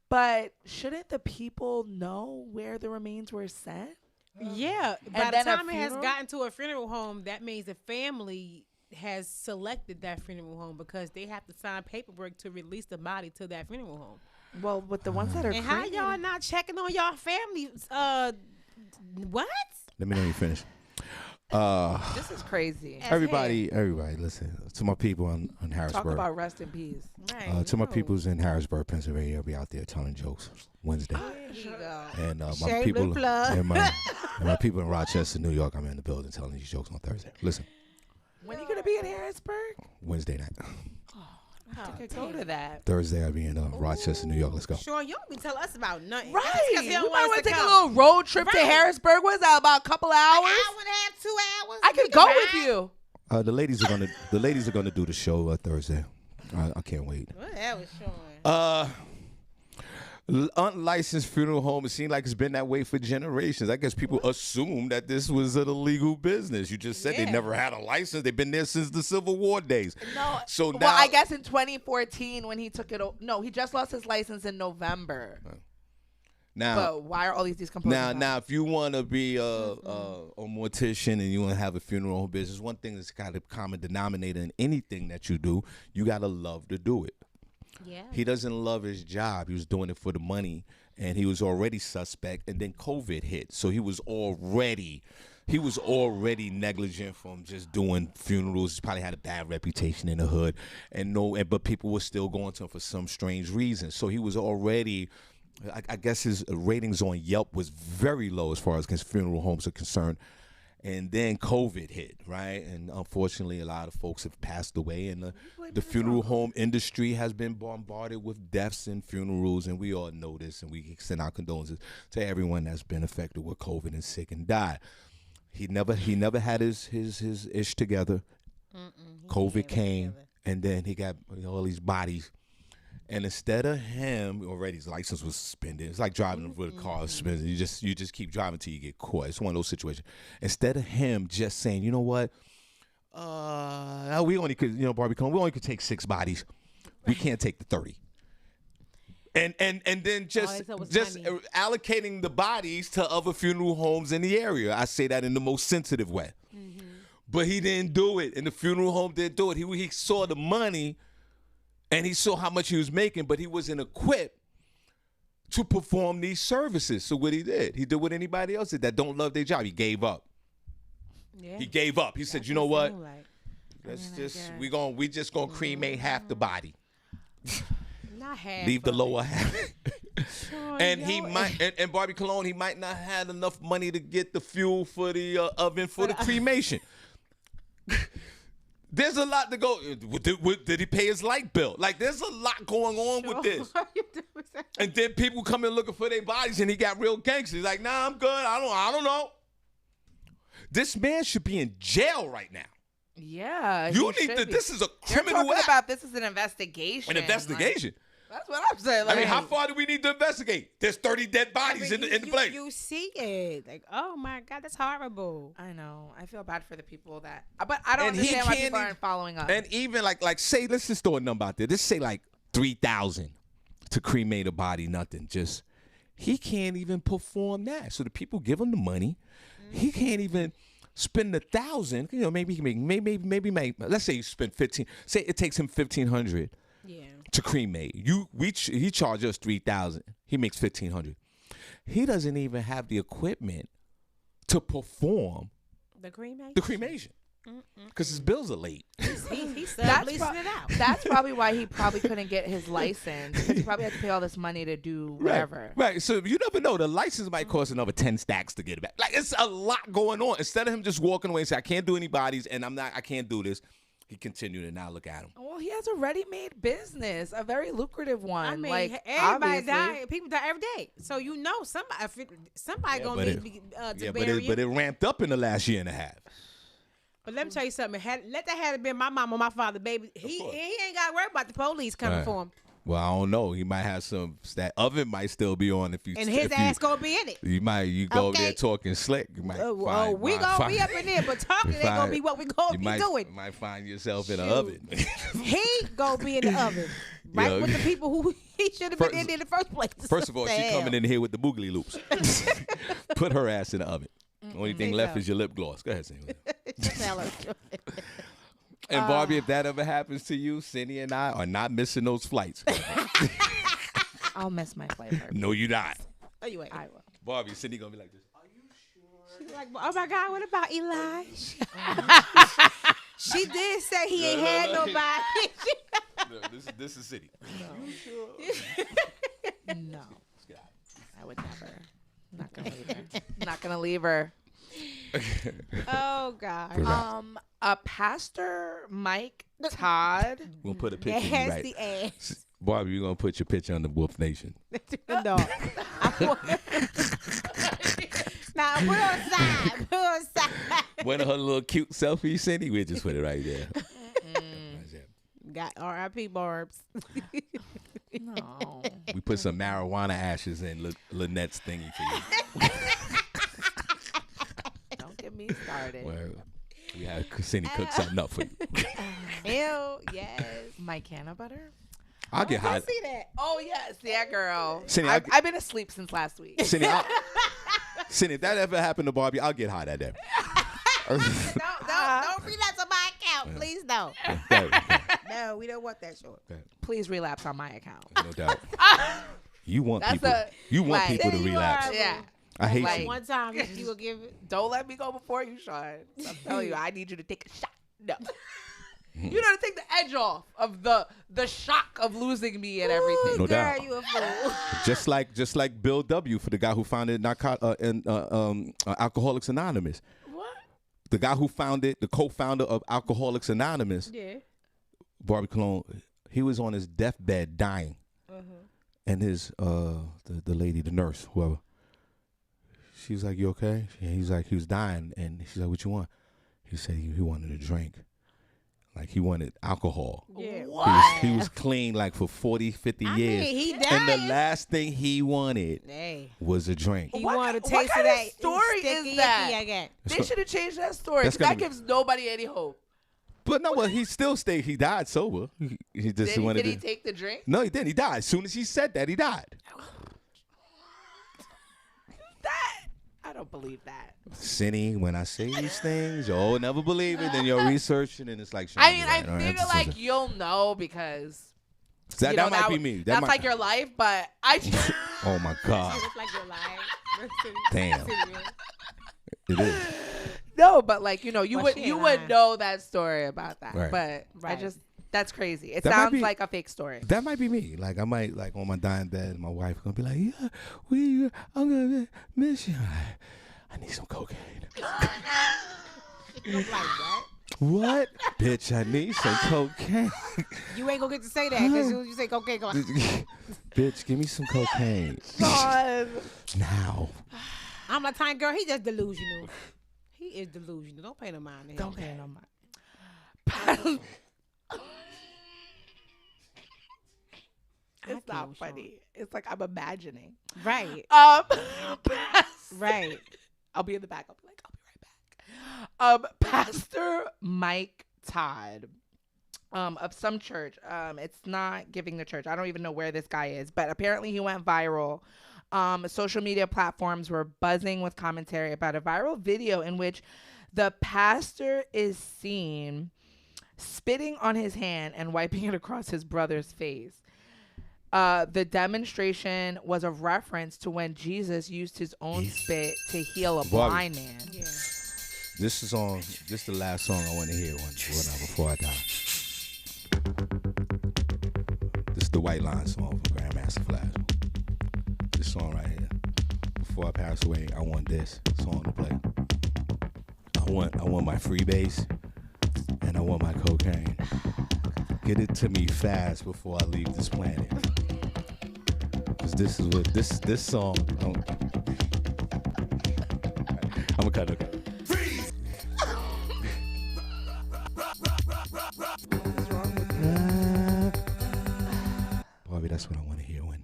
But shouldn't the people know where the remains were sent? Yeah. By And the then a time it has funeral? gotten to a funeral home, that means the family has selected that funeral home because they have to sign paperwork to release the body to that funeral home. Well, with the ones that are And how cremated- y'all not checking on y'all family? What? Let me know you finish. This is crazy. Everybody, listen to my people in Talk Harrisburg. about rest in peace. Right. To my peoples in Harrisburg, Pennsylvania, I'll be out there telling jokes Wednesday. There you go. And my Shameless people plug. and my people in Rochester, New York, I'm in the building telling these jokes on Thursday. Listen, When are you going to be in Harrisburg? Wednesday night. I think I go to that. Thursday, I'll be in Rochester, New York. Let's go. Sean, you don't be telling us about nothing. Right. Just 'cause We you don't might want us want to to take a come. little road trip to Right. Harrisburg. What's that, about a couple hours? An hour and a half, 2 hours. I We could can go with ride. you. The ladies are gonna do the show Thursday. I can't wait. What that was Sean? Unlicensed funeral home. It seems like it's been that way for generations. I guess people assume that this was an illegal business. You just said they Yeah. never had a license. They've been there since the Civil War days. No. So well, now I guess in 2014 when he took it. No, he just lost his license in November. now. But why are all these decomposing? Now, if you want to be a mortician and you want to have a funeral home business, one thing that's got a common denominator in anything that you do, you got to love to do it. Yeah. He doesn't love his job. He was doing it for the money, and he was already suspect. And then COVID hit, so he was already negligent from just doing funerals. He probably had a bad reputation in the hood, but people were still going to him for some strange reason. So he was already. I guess his ratings on Yelp was very low as far as funeral homes are concerned. And then COVID hit, right? And unfortunately, a lot of folks have passed away. And the funeral home industry has been bombarded with deaths and funerals. And we all know this. And we send our condolences to everyone that's been affected with COVID and sick and died. He never had his ish together. COVID came. And then he got all these bodies. And instead of him, already his license was suspended. It's like driving with a car suspended. You just keep driving till you get caught. It's one of those situations. Instead of him just saying, you know what, we only could, Barbi, we only could take 6 bodies. We can't take the 30. And then just allocating the bodies to other funeral homes in the area. I say that in the most sensitive way. But he didn't do it, and the funeral home didn't do it. He saw the money. And he saw how much he was making, but he wasn't equipped to perform these services. So what he did what anybody else did that don't love their job. He gave up. Yeah. He gave up. He said, you know what? We just gonna cremate half the body. Not half. Leave the lower half. And he might, and Barbi Cologne, he might not have enough money to get the fuel for the oven for the cremation. There's a lot to go. Did he pay his light bill? Like, there's a lot going on with this. And then people come in looking for their bodies, and he got real gangster. He's like, nah, I'm good. I don't know. This man should be in jail right now. Yeah. This is a criminal They're talking act. about this is an investigation. An investigation. That's what I'm saying. I mean, how far do we need to investigate? There's 30 dead bodies in the place. You see it. Like, oh, my God, that's horrible. I know. I feel bad for the people that... But I don't understand why people aren't following up. And even, like say, let's just throw a number out there. Let's say, like, 3,000 to cremate a body, nothing. Just, he can't even perform that. So the people give him the money. He can't even spend 1,000. Maybe he can make, let's say you spend 15. Say it takes him 1,500. Yeah. To cremate, he charges us 3,000. He makes 1,500. He doesn't even have the equipment to perform the cremation because his bills are late. He's leasing it out. That's probably why he probably couldn't get his license, because he probably had to pay all this money to do whatever. Right. So you never know. The license might cost another 10 stacks to get it back. Like, it's a lot going on. Instead of him just walking away and saying, I can't do any bodies and I can't do this. He continued, and now look at him. Well, he has a ready-made business, a very lucrative one. I mean, like, everybody die. People die every day. So somebody gonna need to bury but it ramped up in the last year and a half. But let me tell you something. Let that have been my mom or my father, baby. He ain't got to worry about the police coming for him. Well, I don't know. He might have that oven might still be on if you. And his ass gonna be in it. You go over there talking slick. You might. We gonna be up in there, but talking ain't gonna be what we gonna be doing. You might find yourself in an oven. He gonna be in the oven, right with the people who he should have been in there in the first place. First of all, she coming in here with the boogly loops. Put her ass in the oven. Only thing left is your lip gloss. Go ahead, Senny. And Barbi, if that ever happens to you, Senny and I are not missing those flights. I'll miss my flight. No, you're not. Oh, you ain't. I will. Barbi, Senny gonna be like this. Are you sure? She's like, oh my God, what about Eli? She did say he ain't had nobody. No, this is Senny. No. You sure? No. I would never. I'm not gonna leave her. I'm not gonna leave her. Oh God. Pastor Mike Todd. We'll put a picture of you right. The ass. Barbi, you're gonna put your picture on the Wolf Nation. No. Now put it on side. Put it on side. One of her little cute selfies, Senny, we'll just put it right there. Got R.I.P. Barbs. No. We put some marijuana ashes in Lynette's thingy for you. Don't get me started. Well, we have Senny cook something up for you. Ew, yes. My canna butter? I'll get hot. I see that. Oh, yes. Yeah, girl. Senny, I've been asleep since last week. Senny, if that ever happened to Barbi, I'll get hot at that. Don't relax on my account. Please don't. No, we don't want that short. Please relapse on my account. No doubt. You want That's people. You want like- people to There you relapse. are. Yeah. I hate Like- you. One time you will give it. Don't let me go before you, Sean. I'm telling you, I need you to take a shot. No. You know, to take the edge off of the shock of losing me and everything. No Girl, doubt. you a fool. Just like Bill W. for the guy who founded Alcoholics Anonymous. What? The guy who founded, the co-founder of Alcoholics Anonymous, Yeah. Barbi Cologne, he was on his deathbed dying. And his the lady, the nurse, whoever, she was like, "You okay?" And he's like, he was dying, and she's like, "What you want?" He said he wanted a drink. Like he wanted alcohol. Yeah. He was clean like for 40, 50 I years. mean, he And the died. last thing he wanted Hey. was a drink. You What want a ki- taste what of kind of that story sticky is that? icky I got. They should have changed that story. That's 'Cause that gonna be- gives nobody any hope. But no, well, he still stayed. He died sober. He just wanted Did he to. take the drink? No, he didn't. He died. As soon as he said that, he died. I don't believe that. Senny, when I say these things, you'll never believe it. Then you're researching, and it's like. I mean, Sean, I you're right. All right, feel this like is you'll know because that, you know, that might be me. That That's might, like your life, but I. Oh my God. It's like your life. Damn. It is. No, but like you know, you Well, would she you ain't would lying. know that story about that. Right. But I Right. just that's crazy. It That might sounds be- like a fake story. That might be me. Like I might like on my dying bed, my wife gonna be like, "Yeah, I'm gonna miss you. I need some cocaine." Like that. What, bitch? I need some cocaine. You ain't gonna get to say that because you say okay, go on. Bitch, give me some cocaine God. now. I'm like, time girl, he just delusional. He is delusional. Don't pay no mind to him. Don't pay no mind. It's I not can't, funny. It's like I'm imagining. Right. Right. I'll be in the back. I'll be like, I'll be right back. Pastor Mike Todd, of some church. It's not giving the church. I don't even know where this guy is, but apparently he went viral. Social media platforms were buzzing with commentary about a viral video in which the pastor is seen spitting on his hand and wiping it across his brother's face. The demonstration was a reference to when Jesus used his own spit to heal a blind man. Yeah. This is the last song I want to hear before I die. This is the White Line song from Grandmaster Flash. This song right here. Before I pass away, I want this song to play. I want my free bass and I want my cocaine. Get it to me fast before I leave this planet. Cause this is what this song. I'm gonna cut it. Bobby, that's what I want to hear when.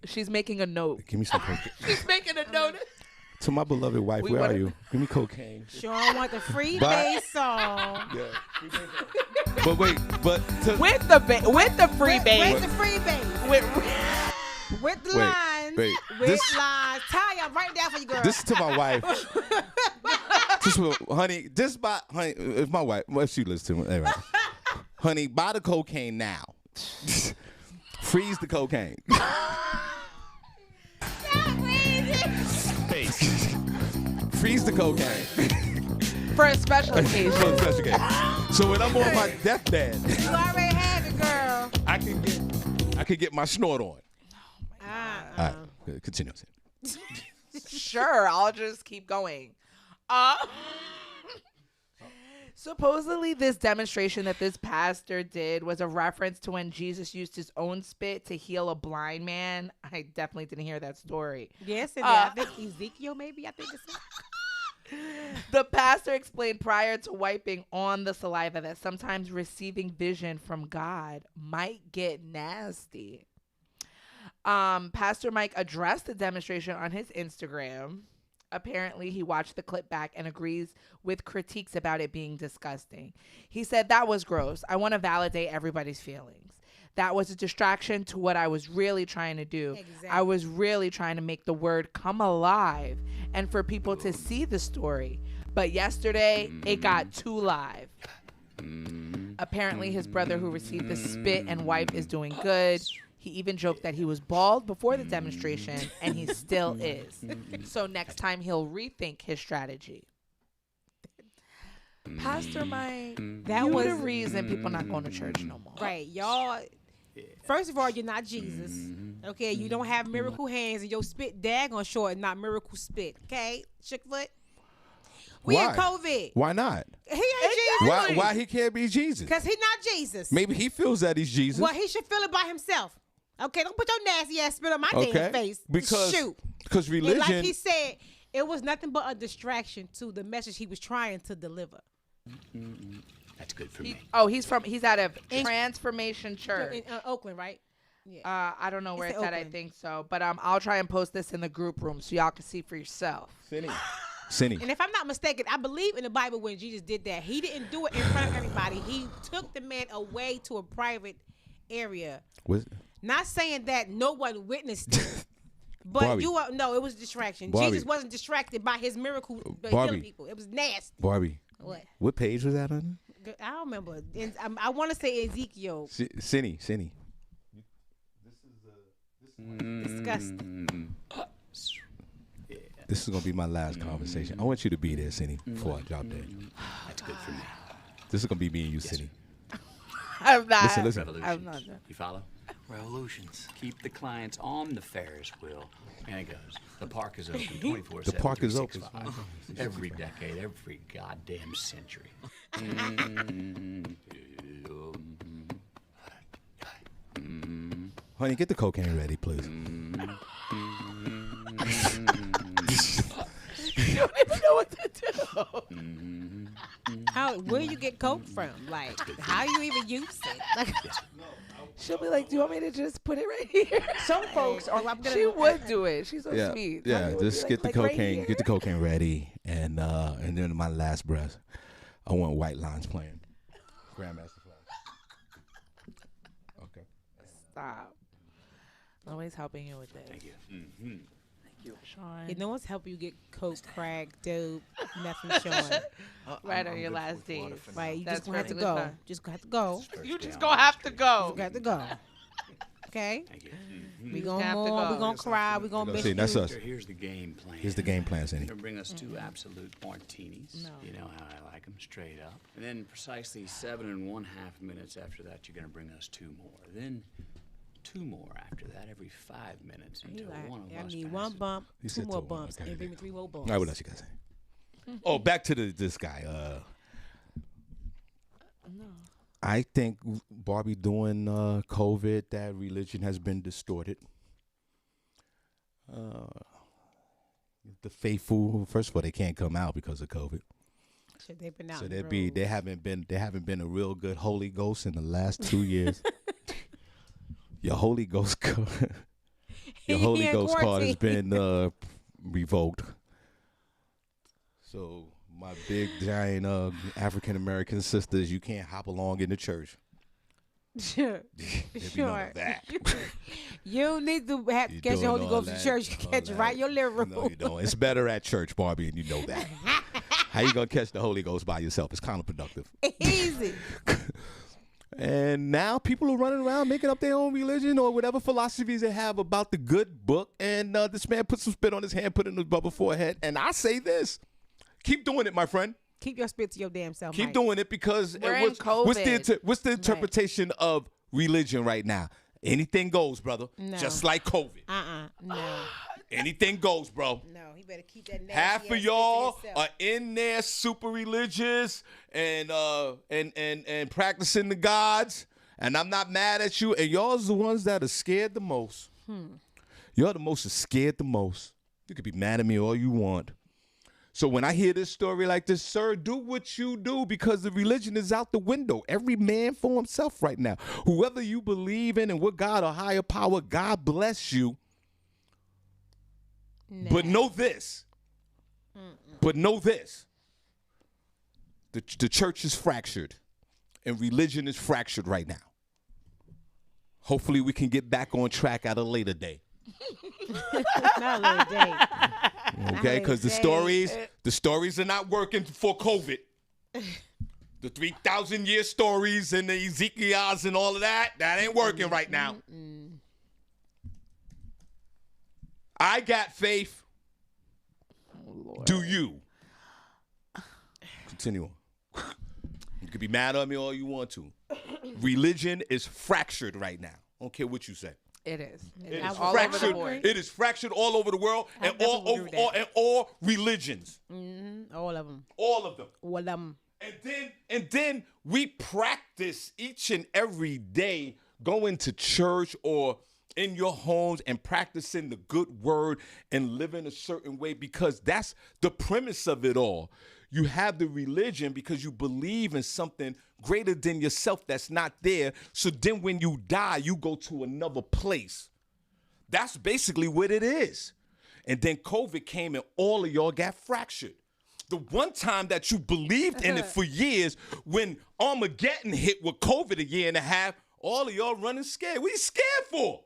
She's making a note. Give me some cocaine. She's making a note. To my beloved wife, We where are wanna- you? Give me cocaine. Sean want the free But- bass song. Yeah. But wait, With the free With bass. the free bass. With the Wait, lines. wait. With This- lines. Ty, I'm right down for you, girl. this is to my wife. Honey, if my wife, if she listens to me, anyway. Honey, buy the cocaine now. Freeze the cocaine. Freeze the cocaine. For a special occasion. For a special occasion. So when I'm on my deathbed, You already have it, girl. I can get my snort on. Uh-uh. All right, continue. Sure, I'll just keep going. Supposedly, this demonstration that this pastor did was a reference to when Jesus used his own spit to heal a blind man. I definitely didn't hear that story. Yes, and I think Ezekiel, maybe. I think it's. The pastor explained prior to wiping on the saliva that sometimes receiving vision from God might get nasty. Pastor Mike addressed the demonstration on his Instagram. Apparently, he watched the clip back and agrees with critiques about it being disgusting. He said, "That was gross. I want to validate everybody's feelings. That was a distraction to what I was really trying to do. Exactly. I was really trying to make the word come alive and for people to see the story. But yesterday, it got too live." Apparently, his brother who received the spit and wipe is doing good. He even joked that he was bald before the demonstration, and he still is. So next time, he'll rethink his strategy. Pastor Mike, that was the reason people not going to church no more. Right, y'all. First of all, you're not Jesus. Okay, you don't have miracle hands, and your spit daggone short and not miracle spit. Okay, Shookfoot. We Why? in COVID. Why not? He ain't Jesus. Why he can't be Jesus? Because he's not Jesus. Maybe he feels that he's Jesus. Well, he should feel it by himself. Okay, don't put your nasty ass spit on my damn face. Because religion. And like he said, it was nothing but a distraction to the message he was trying to deliver. That's good for me. He's out of Transformation Church. In Oakland, right? Yeah. I don't know where it's at. I Oakland. think so. But I'll try and post this in the group room so y'all can see for yourself. Senny. And if I'm not mistaken, I believe in the Bible when Jesus did that. He didn't do it in front of everybody. He took the man away to a private area. Not saying that no one witnessed it. But Barbi. no, it was a distraction. Barbi. Jesus wasn't distracted by his miracle Barbi. healing people. It was nasty. Barbie. What page was that on? I don't remember. I want to say Ezekiel. Senny. Disgusting. This is going to be my last conversation. I want you to be there, Senny, before I drop dead. That's good for me. This is going to be me and you, Senny. I'm not. Listen. Revolutions. I'm not. You follow? Revolutions. Keep the clients on the Ferris wheel. And it goes. The park is open 24/7. The park is open. 365. Every decade, every goddamn century. Honey, get the cocaine ready, please. You don't even know what to do. Where you get coke from? Like, how you even use it? Like, She'll be like, "Do you want me to just put it right here?" some folks are. She would do it. She's so sweet. Yeah. Tommy would Just be get the like right cocaine. here. Get the cocaine ready, and then my last breath, I want White Lines playing. Grandmaster Flash. Okay. Stop. Always helping you with this. Thank you. Thank you, Shawn. Yeah, no one's helping you get coke, crack, dope, nothing, Sean. Right on your last days. Right, you That's just gonna have to perfectly go. fine. Just gonna have to go. You just gonna have to go. You got to go. Okay. Thank you. We have gonna to mourn. go. We gonna cry. We gonna miss See, you. that's us. Here's the game plan. Here's the game plan, Senny. You're gonna bring us two absolute martinis. No. You know how I like them, straight up. And then precisely 7 1/2 minutes after that, you're gonna bring us two more. Then 2 more after that, every 5 minutes He until like, one of I us need passes. one bump, He two said more 2 more, bumps, okay. and bring me 3 more bumps. All right, what else you guys say? Oh, back to this guy. I think Barbi doing COVID, that religion has been distorted. The faithful, first of all, they can't come out because of COVID. Shit, they've been out. So in the they road. haven't been a real good Holy Ghost in the last 2 years. Your Holy Ghost your Holy in Ghost card has quarantine. been revoked. So my big giant African American sisters, you can't hop along in the church. Sure. There'd be none of that. You don't need to have You catch the Holy doing all Ghost in that, church. You all catch it right in your living room. No, you don't. It's better at church, Barbie, and you know that. How you gonna catch the Holy Ghost by yourself? It's counterproductive. Easy. And now people are running around making up their own religion or whatever philosophies they have about the good book. And this man put some spit on his hand, put it in his bubble forehead. And I say this: keep doing it, my friend. Keep your spit to your damn self. Keep Mike. doing it because We're in COVID. what's the interpretation of religion right now? Anything goes, brother. No. Just like COVID. No. Anything goes, bro. No, he better keep that nasty Half ass of spit to y'all yourself. are in there super religious and practicing the gods, and I'm not mad at you. And y'all's the ones that are scared the most. Y'all the most are scared the most. You could be mad at me all you want. So when I hear this story like this, sir, do what you do because the religion is out the window. Every man for himself right now. Whoever you believe in and what God or higher power, God bless you. Nah. But know this. But know this. The church is fractured and religion is fractured right now. Hopefully we can get back on track at a later day. Not a little day. Okay, because the stories are not working for COVID. The 3,000-year stories and the Ezekiels and all of that ain't working right now. I got faith. Oh, Do you? Continue on. You can be mad at me all you want to. Religion is fractured right now. I don't care what you say. It is. It is all fractured. over the board. It is fractured all over the world and all religions. All of them. All of them. All of them. And then we practice each and every day going to church or in your homes and practicing the good word and living a certain way, because that's the premise of it all. You have the religion because you believe in something greater than yourself that's not there. So then when you die, you go to another place. That's basically what it is. And then COVID came and all of y'all got fractured. The one time that you believed in it for years, when Armageddon hit with COVID a year and a half, all of y'all running scared. What are you scared for?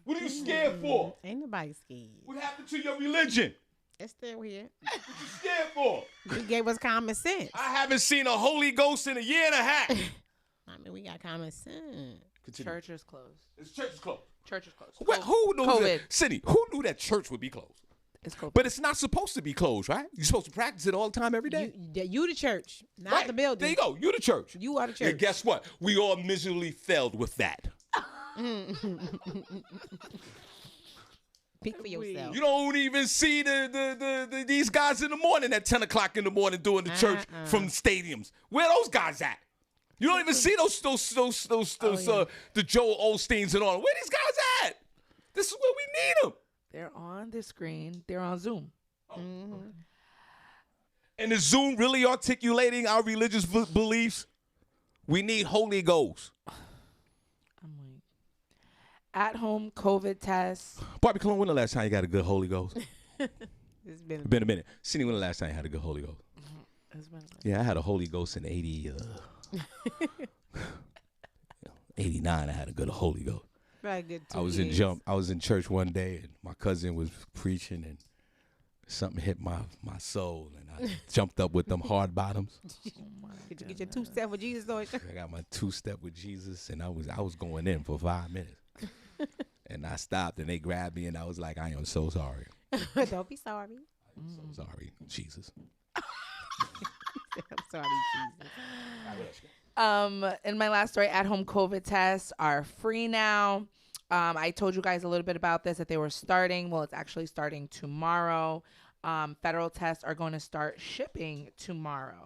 What are you scared for? Ain't nobody scared. What happened to your religion? It's still here. What you scared for? You gave us common sense. I haven't seen a Holy Ghost in a year and a half. I mean, we got common sense. Church is closed. Church is closed. Church is closed. Who knew COVID. that? Senny, who knew that church would be closed? It's COVID. But it's not supposed to be closed, right? You're supposed to practice it all the time, every day. You the church, not Right. the building. There you go. You the church. You are the church. And guess what? We all miserably failed with that. Speak for yourself. You don't even see these guys in the morning at 10 o'clock in the morning doing the church from stadiums. Where are those guys at? You don't even see those the Joel Osteens and all. Where these guys at? This is where we need them. They're on the screen. They're on Zoom. And is Zoom really articulating our religious beliefs? We need Holy Ghost. I'm like, at-home COVID tests. Barbi, Cologne, when the last time you got a good Holy Ghost? It's been A minute. Cindy, when the last time you had a good Holy Ghost? It's been Yeah, I had a Holy Ghost in 89. I had a good Holy Ghost. very good. I was in church one day, and my cousin was preaching, and something hit my soul, and I jumped up with them hard bottoms. Did you get your 2-step with Jesus, though? I got my 2-step with Jesus, and I was going in for 5 minutes. And I stopped, and they grabbed me, and I was like, I am so sorry. Don't be sorry. I'm so sorry, Jesus. I'm sorry, Jesus. In my last story, at-home COVID tests are free now. I told you guys a little bit about this, that they were starting. Well, it's actually starting tomorrow. Federal tests are going to start shipping tomorrow.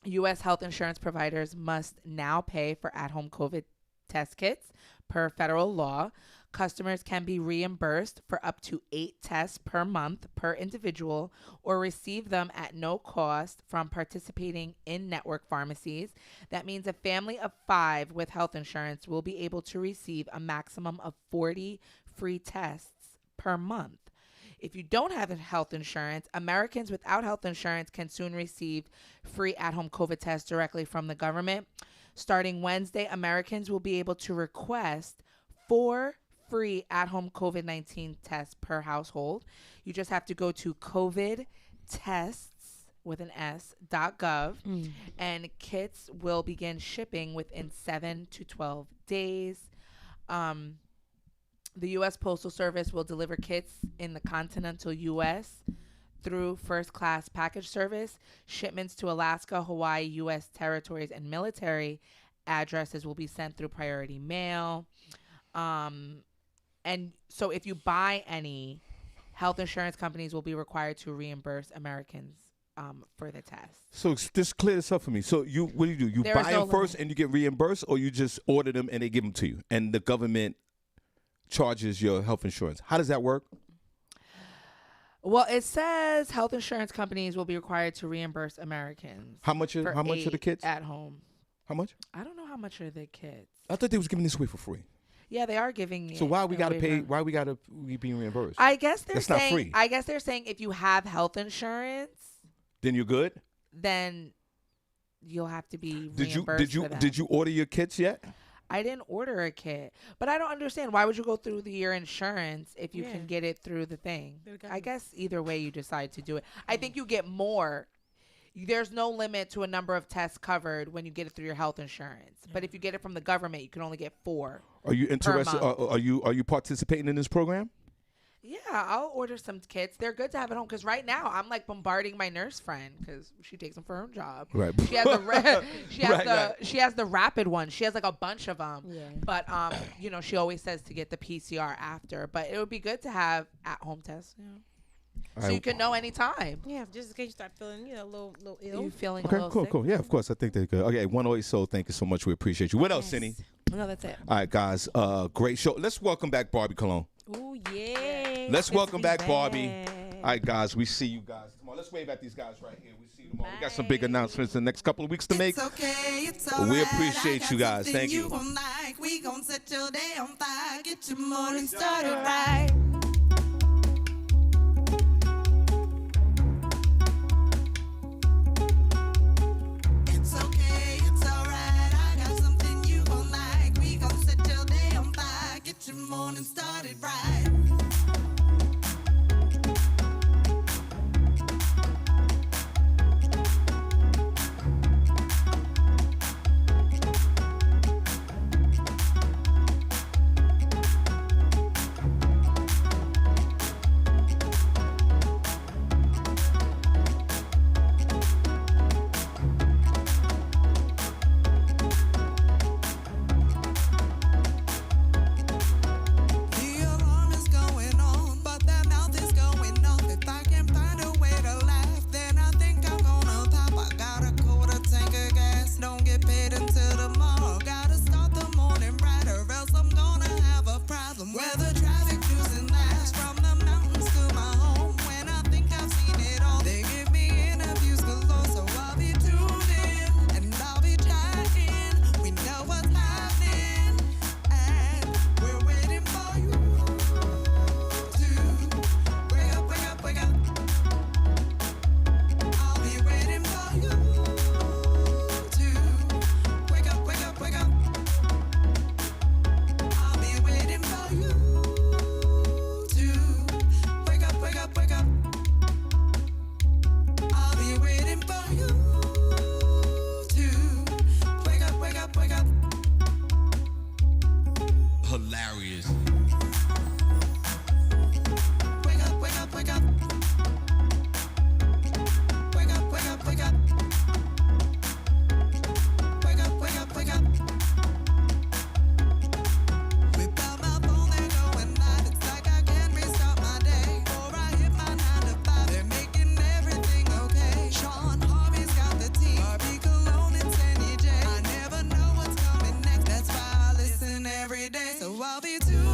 U.S. health insurance providers must now pay for at-home COVID test kits per federal law. Customers can be reimbursed for up to 8 tests per month per individual, or receive them at no cost from participating in-network pharmacies. That means a family of 5 with health insurance will be able to receive a maximum of 40 free tests per month. If you don't have health insurance, Americans without health insurance can soon receive free at-home COVID tests directly from the government. Starting Wednesday, Americans will be able to request 4 free at-home COVID-19 tests per household. You just have to go to covidtests.gov, and kits will begin shipping within 7 to 12 days. The U.S. Postal Service will deliver kits in the continental U.S. through first-class package service. Shipments to Alaska, Hawaii, U.S. territories, and military addresses will be sent through priority mail. And so if you buy any, health insurance companies will be required to reimburse Americans for the test. So just clear this up for me. So what do? You There buy is no them first limit. and you get reimbursed, or you just order them and they give them to you, and the government charges your health insurance? How does that work? Well, it says health insurance companies will be required to reimburse Americans. How much are the kits? At home? How much? I don't know how much are the kits. I thought they was giving this away for free. Yeah, they are giving. So why we it gotta away pay? from- Why we being reimbursed? I guess they're That's saying. not free. I guess they're saying if you have health insurance, Then you're good. then you'll have to be Did reimbursed for that. you order your kits yet? I didn't order a kit, but I don't understand. Why would you go through your insurance if you can get it through the thing? Through the I guess either way you decide to do it. I think you get more. there's no limit to a number of tests covered when you get it through your health insurance. But if you get it from the government, you can only get 4. Are you interested? month. Are you participating in this program? Yeah, I'll order some kits. They're good to have at home because right now I'm like bombarding my nurse friend because she takes them for her own job. Right. She has the Right. she has the rapid one. She has like a bunch of them. Yeah. But you know, she always says to get the PCR after. But it would be good to have at home tests. You know? So you can know anytime. Yeah, just in case you start feeling, a little ill. You feeling a Okay, little cool, sick? cool. Yeah, of course. I think they're good. Okay, 108 Soul, thank you so much. We appreciate you. What else, Senny? No, that's it. All right, guys. Great show. Let's welcome back Barbi Cologne. Ooh, yeah. Let's welcome be back Barbi. back. All right, guys. We see you guys. Come on, let's wave at these guys right here. We see you tomorrow. We got some big announcements in the next couple of weeks to make. It's okay, it's But we alright. appreciate I got you guys. something Thank you. won't like. We gon' set your day on fire. Get your morning started right. It's okay, it's alright. I got something you won't like. We gon' set your day on fire. Get your morning started right. The alarm is going on, but their mouth is going off. If I can find a way to laugh, then I think I'm gonna pop. I got a quarter tank of gas, don't get paid until tomorrow. Gotta start the morning right, or else I'm gonna have a problem. Where the traffic cruising last, from the mountains to my home. When I think I've seen it all, they give me interviews galore, so I'll be tuned in and I'll be chatting. We know what's happening, and we're waiting for you to wake up, wake up, wake up. I'll be waiting for you to wake up, wake up, wake up. I'll be waiting for you to wake up, wake up, wake up. I'll be waiting for you to wake up, wake up, wake up. Hilarious. Wake up, wake up, wake up. Wake up, wake up, wake up. Wake up, wake up, wake up. Without my phone, they're going live. It's like I can't restart my day. Before I hit my 9 to 5, they're making everything okay. Shawn Harvey's got the tea. Barbi, Cologne, and Senny J. I never know what's coming next. That's why I listen every day. So I'll be tuned